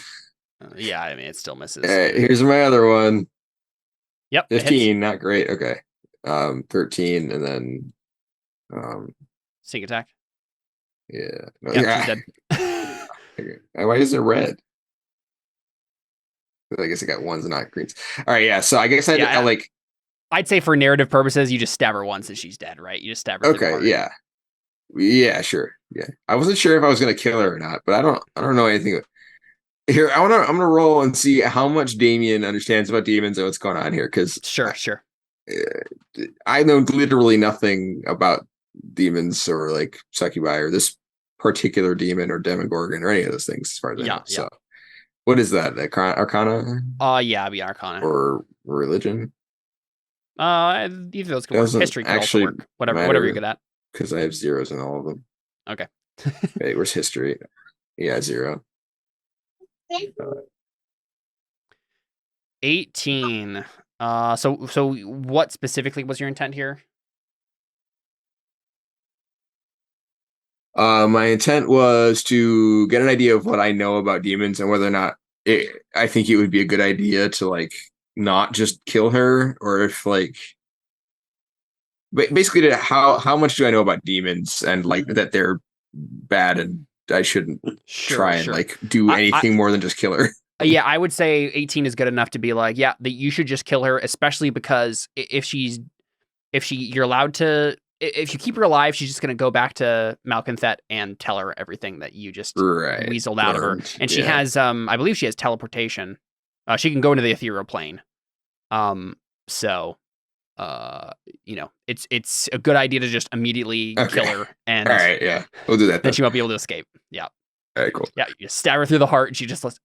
yeah, I mean it still misses. Hey, here's my other one. Yep. it hits. 15, not great. Okay. 13 and then Sneak attack. yeah. No, Yeah, she's dead. Why is it red? I guess I got ones and not greens. All right, yeah. So I guess I like. I'd say for narrative purposes, you just stab her once and she's dead, right? You just stab her. Okay, yeah, sure, yeah. I wasn't sure if I was gonna kill her or not, but I don't know anything. Here, I'm gonna roll and see how much Damien understands about demons and what's going on here, because Sure. I know literally nothing about demons or like succubi or this particular demon or demogorgon or any of those things as far as I know. So what is that? Arcana? Yeah, it'd be Arcana. Or religion? Either of those can work. Doesn't History can also actually work. Whatever you're good at. Because I have zeros in all of them. Okay. Wait, where's history? Yeah, 0. 18. So what specifically was your intent here? My intent was to get an idea of what I know about demons and whether or not I think it would be a good idea to like not just kill her, or if like basically how much do I know about demons and like that they're bad and I shouldn't try and like do anything more than just kill her. Yeah, I would say 18 is good enough to be like, yeah, that you should just kill her, especially because if you're allowed to, if you keep her alive, she's just going to go back to Malconthet and tell her everything that you just weaseled out of her. And she has, I believe she has teleportation. She can go into the ethereal plane. So it's a good idea to just immediately kill her, and All right, yeah, we'll do that. then she won't be able to escape. Yeah. All right, cool. Yeah, you stab her through the heart, and she just lets.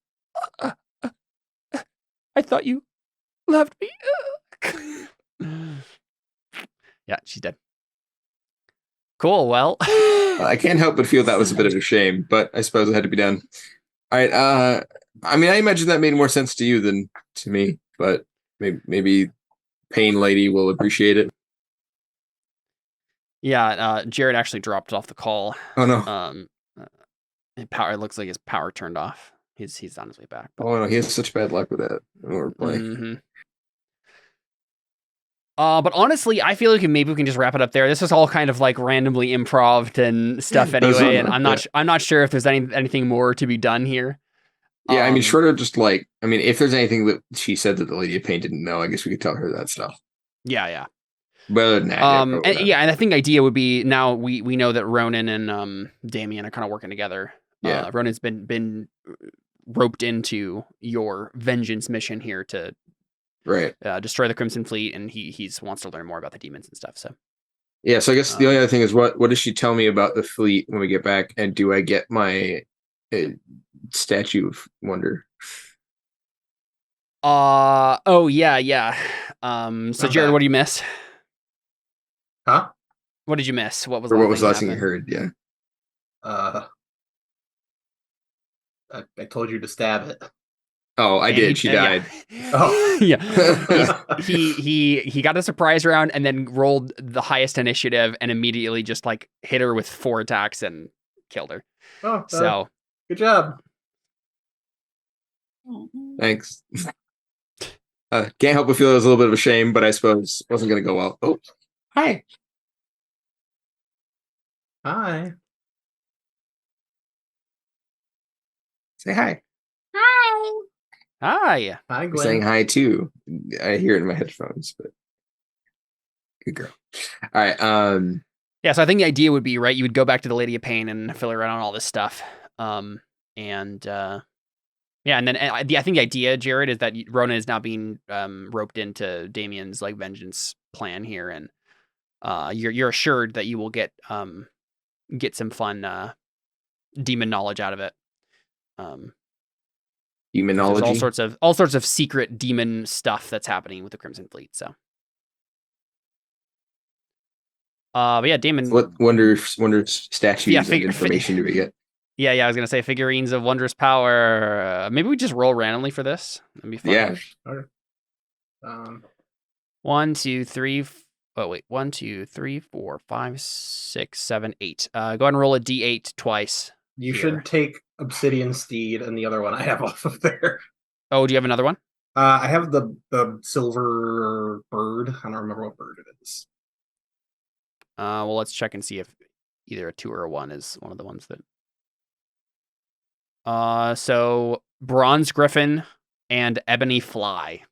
I thought you loved me. Yeah, she's dead. Cool. Well, I can't help but feel that was a bit of a shame, but I suppose it had to be done. All right. I mean, I imagine that made more sense to you than to me, but maybe Pain Lady will appreciate it. yeah. Jared actually dropped off the call. Oh no. It looks like his power turned off. He's on his way back. Oh no, he has such bad luck with that. Or play. Mm-hmm. But honestly, I feel like maybe we can just wrap it up there. This is all kind of like randomly improv'd and stuff anyway, and I'm not sure if there's anything more to be done here. Yeah, I mean, short of just like, I mean, if there's anything that she said that the Lady of Pain didn't know, I guess we could tell her that stuff. Yeah. But other than that, and I think the idea would be now we know that Ronan and Damien are kind of working together. Yeah, Ronan's been roped into your vengeance mission here to destroy the Crimson Fleet, and he wants to learn more about the demons and stuff. So yeah, so I guess the only other thing is what does she tell me about the fleet when we get back, and do I get my Statue of Wonder? Oh yeah. So Jared, what did you miss? Huh? What did you miss? What was the last thing you heard? Yeah. I told you to stab it. Oh, I did. She died. Yeah. Oh, yeah. He got a surprise round and then rolled the highest initiative and immediately just like hit her with 4 attacks and killed her. Oh, so good job. Thanks. Can't help but feel it was a little bit of a shame, but I suppose it wasn't going to go well. Oh, hi. Hi. Say hi. Hi. Hi, I'm Gwen. saying hi too. I hear it in my headphones, but good girl. All right. Yeah, so I think the idea would be, right, you would go back to the Lady of Pain and fill her around on all this stuff. Yeah, and then I think the idea, Jared, is that Ronan is now being roped into Damien's like vengeance plan here, and you're assured that you will get some fun demon knowledge out of it. Demonology. There's all sorts of secret demon stuff that's happening with the Crimson Fleet. So, but yeah, Damon. What wonder statues and information do we get? Yeah, I was gonna say figurines of wondrous power. Maybe we just roll randomly for this. That'd be fun. Yeah. Sure. 1, 2, 3. Oh wait, 1, 2, 3, 4, 5, 6, 7, 8. Go ahead and roll a D8 twice. You should take Obsidian Steed and the other one I have off of there. Oh, do you have another one? I have the silver bird. I don't remember what bird it is. Well, let's check and see if either a 2 or a 1 is one of the ones that. So Bronze Griffin and Ebony Fly.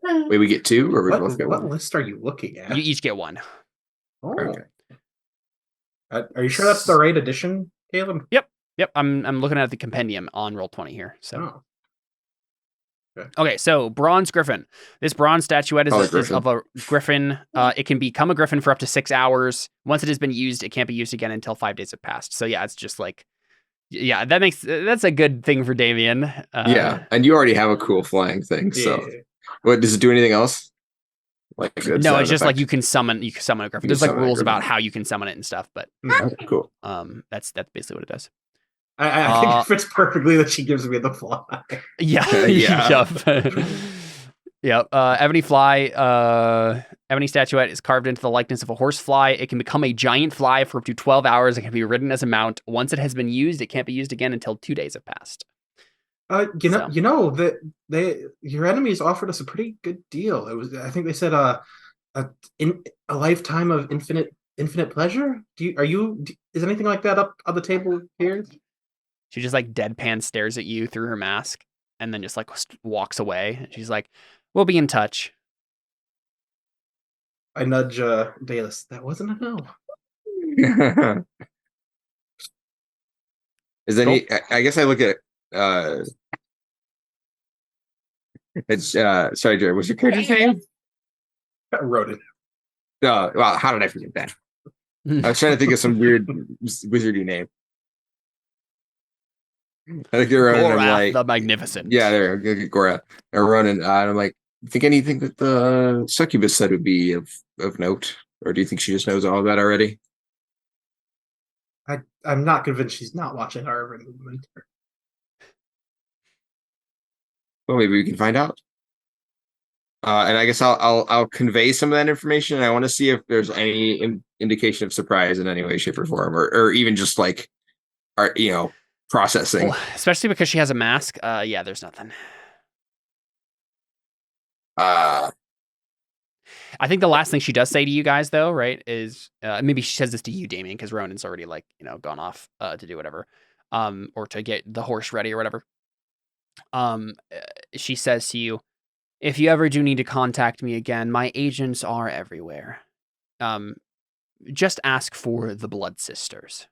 Wait, we get 2, or we both get 1? What list are you looking at? You each get 1. Oh. Okay. Are you sure that's the right edition, Caleb? Yep. I'm looking at the compendium on Roll20 here. So. Oh. Okay, so Bronze Griffin. This bronze statuette is of a griffin. It can become a griffin for up to 6 hours. Once it has been used, it can't be used again until 5 days have passed. So yeah, it's just like, yeah, that's a good thing for Damien. Yeah, and you already have a cool flying thing. So, what does it do? Anything else? Like no, it's just like you can summon a griffin. There's like rules about how you can summon it and stuff, but cool. That's basically what it does. I think it fits perfectly that she gives me the fly. Yeah. Yep. Ebony Fly, Ebony statuette is carved into the likeness of a horse fly. It can become a giant fly for up to 12 hours. It can be ridden as a mount. Once it has been used, it can't be used again until 2 days have passed. You know that your enemies offered us a pretty good deal. It was, I think they said a lifetime of infinite pleasure. Is anything like that up on the table here? She just like deadpan stares at you through her mask and then just like walks away. And she's like, "We'll be in touch." I nudge Dallas. That wasn't a no. Is any? I guess I look at. It's sorry, Jared. What's your character's name? I wrote it. Well, how did I forget that? I was trying to think of some weird wizardy name. I think they're running. I'm Gorath like, the Magnificent. yeah, they're Gorath. They're running. I'm like, think anything that the succubus said would be of note, or do you think she just knows all that already? I'm not convinced she's not watching our every movement. Well, maybe we can find out. And I guess I'll convey some of that information. And I want to see if there's any indication of surprise in any way, shape, or form, or even just like, processing. Well, especially because she has a mask. Yeah, there's nothing. I think the last thing she does say to you guys, though, right, is maybe she says this to you, Damien, because Ronan's already gone off to do whatever, or to get the horse ready or whatever. She says to you, if you ever do need to contact me again, my agents are everywhere. Just ask for the Blood Sisters.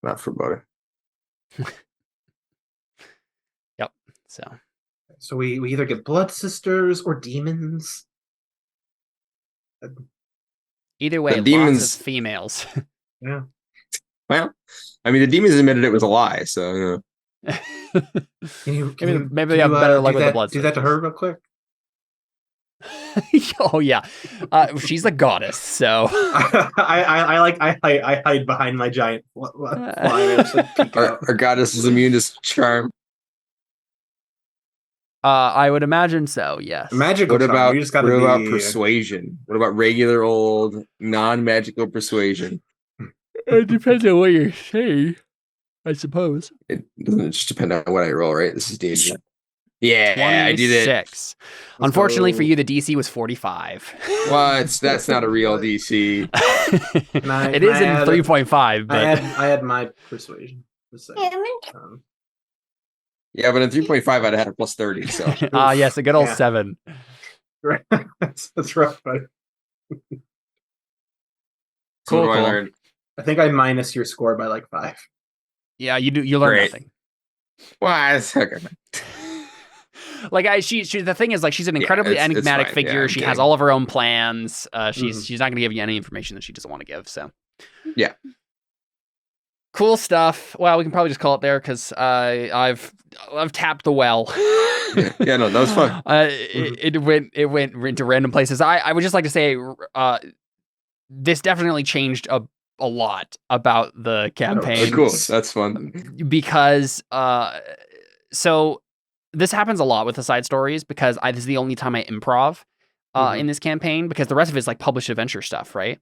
Not for butter. Yep. So we either get Blood Sisters or demons. Either way, The demons- lots of females. Yeah. Well, I mean, the demons admitted it was a lie, so Maybe they have better luck with the Blood Do that to Sisters. her real quick. Oh yeah, she's a goddess, so I hide behind my giant fly. our goddess is immune to charm. I would imagine so. Yes. Magical. What charm. about You just gotta what about be- persuasion? What about regular old non-magical persuasion? It depends on what you say, I suppose. It doesn't just depend on what I roll, right? This is D&D. Yeah, I did it. 26. Unfortunately for you, the DC was 45. What? That's not a real DC. It is in 3.5, but I had my persuasion. Yeah, but in 3.5, I'd have had a plus 30. So yes, a good old Yeah. 7. That's rough, but So what do I Cool. learn? I think I minus your score by like 5. Yeah, you learn Great. nothing. Well, it's okay. She the thing is, like, she's an incredibly it's enigmatic fine. figure. Yeah, I'm she kidding. has all of her own plans. She's not going to give you any information that she doesn't want to give. So Yeah. Cool stuff. Well, we can probably just call it there because I've tapped the well. Yeah, no, that was fun. It went into random places. I would just like to say this definitely changed a lot about the campaign. Oh, cool. That's fun. Because so this happens a lot with the side stories because this is the only time I improv in this campaign, because the rest of it is like published adventure stuff, right?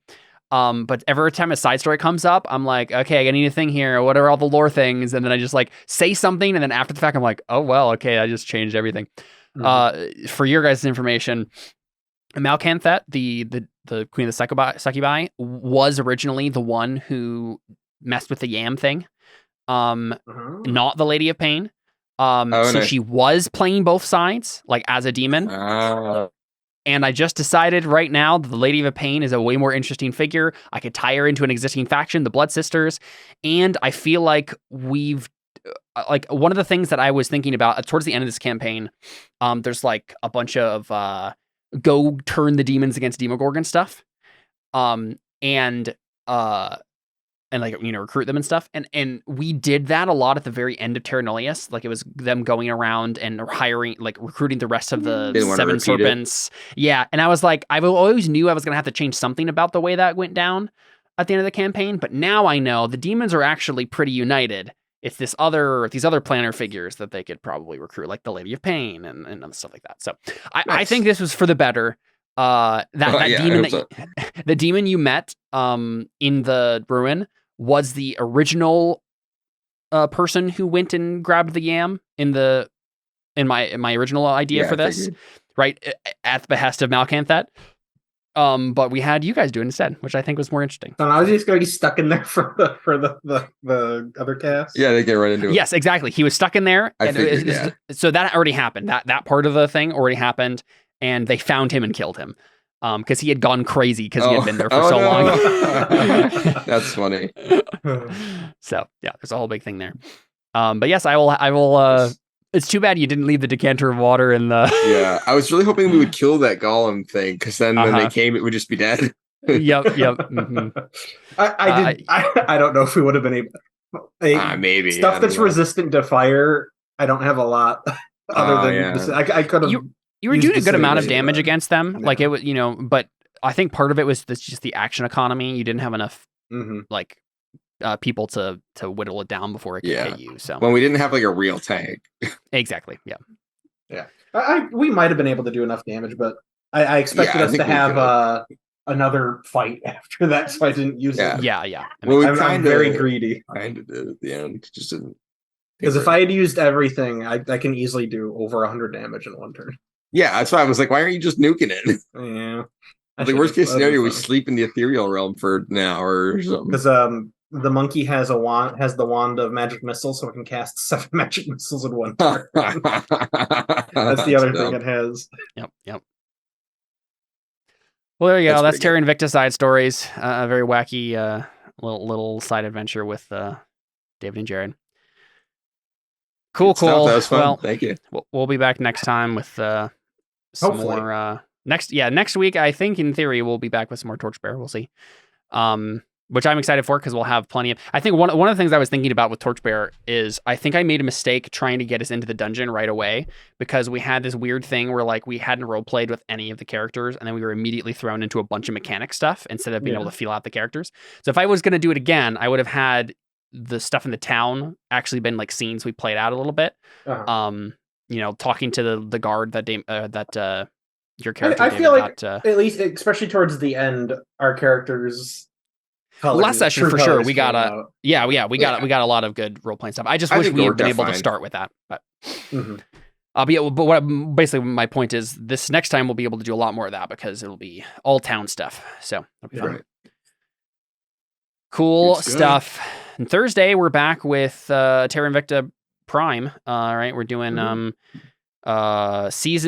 But every time a side story comes up, I'm like, okay, I need a thing here. What are all the lore things? And then I just like say something, and then after the fact, I'm like, oh well, okay, I just changed everything. For your guys' information, Malcanthet, the Queen of the Succubi, was originally the one who messed with the yam thing. Not the Lady of Pain. So nice. she was playing both sides, like as a demon. And I just decided right now that the Lady of Pain is a way more interesting figure. I could tie her into an existing faction, the Blood Sisters. And I feel like we've, like, one of the things that I was thinking about towards the end of this campaign, there's like a bunch of go turn the demons against Demogorgon stuff. And like, recruit them and stuff. And we did that a lot at the very end of Terra Nullius. Like, it was them going around and hiring, like, recruiting the rest of the Didn't wanna 7 repeat it. serpents. Yeah. And I was like, I always knew I was going to have to change something about the way that went down at the end of the campaign. But now I know the demons are actually pretty united. It's these other planner figures that they could probably recruit, like the Lady of Pain and stuff like that. So I think this was for the better. That demon the demon you met in the ruin was the original person who went and grabbed the yam in my original idea for this, right, at the behest of Malcanthet. But we had you guys do it instead, which I think was more interesting. So I was just going to be stuck in there for the other cast. Yeah, they get right into it. Yes, exactly. He was stuck in there. So that already happened. That part of the thing already happened, and they found him and killed him. Because he had gone crazy because he had been there for so long. That's funny. So yeah, there's a whole big thing there. But yes, I will It's too bad you didn't leave the decanter of water in the. Yeah, I was really hoping we would kill that golem thing because then when Uh-huh. they came, it would just be dead. Yep. Mhm. I don't know if we would have been able. Maybe Stuff that's resistant to fire. I don't have a lot other than yeah. I could have. You were used doing a good amount of facilitator, damage but- against them. Yeah. Like it was, but I think part of it was just the action economy. You didn't have enough Mhm. like people to whittle it down before it could Yeah. hit you. So When we didn't have like a real tank. exactly, yeah. We might have been able to do enough damage, but I expected Yeah, I us think to we have could've. Another fight after that, so I didn't use Yeah. it. Yeah. Well, we I'm very greedy. Kind of did at the end. Just didn't. Because if I had used everything, I can easily do over 100 damage in one turn. Yeah, that's why I was like, why aren't you just nuking it? Yeah. The worst case scenario, we sleep in the ethereal realm for an hour or something. Because the monkey has the wand of magic missiles, so it can cast 7 magic missiles in one turn. That's the other thing it has. Yep. Well, there you go. That's That's pretty Terra Invicta side stories. A very wacky little side adventure with David and Jared. Cool. Good stuff. That was fun. Well, Thank you. we'll be back next time with some Hopefully. more. Next week, I think in theory we'll be back with some more Torchbearer. We'll see. Which I'm excited for because we'll have plenty of. I think one of the things I was thinking about with Torchbearer is I think I made a mistake trying to get us into the dungeon right away because we had this weird thing where like we hadn't role played with any of the characters and then we were immediately thrown into a bunch of mechanic stuff instead of being able to feel out the characters. So if I was going to do it again, I would have had the stuff in the town actually been like scenes we played out a little bit. Uh-huh. Talking to the guard that your character. I feel David like got, at least, especially towards the end, our characters. Last session for sure. We got we got a lot of good role playing stuff. I just wish think we it had worked been out able to fine. start with that. But Mhm. but basically my point is this next time we'll be able to do a lot more of that because it'll be all town stuff. So it'll be fun. Right. Cool Good stuff. stuff. And Thursday we're back with Terra Invicta Prime. All right, we're doing the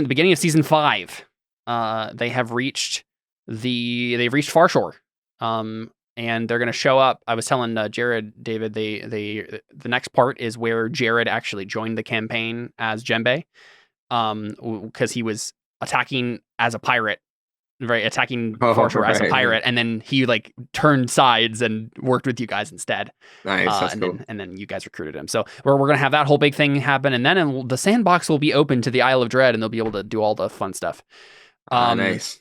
beginning of season 5. They've reached Farshore. And they're going to show up. I was telling Jared, David, the next part is where Jared actually joined the campaign as Djembe, because he was attacking as a pirate, attacking Farshore as a pirate, and then he like turned sides and worked with you guys instead. Nice, that's cool. And then you guys recruited him. So we're going to have that whole big thing happen, and then the sandbox will be open to the Isle of Dread, and they'll be able to do all the fun stuff. Nice.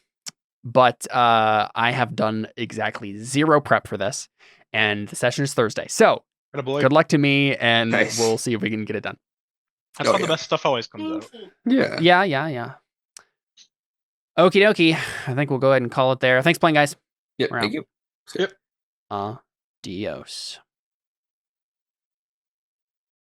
But I have done exactly 0 prep for this, and the session is Thursday. So good luck to me, and we'll see if we can get it done. That's how the best stuff always comes out. Yeah. Yeah. Okie dokie. I think we'll go ahead and call it there. Thanks for playing, guys. Yeah. We're Thank out. you. Yep. Adios.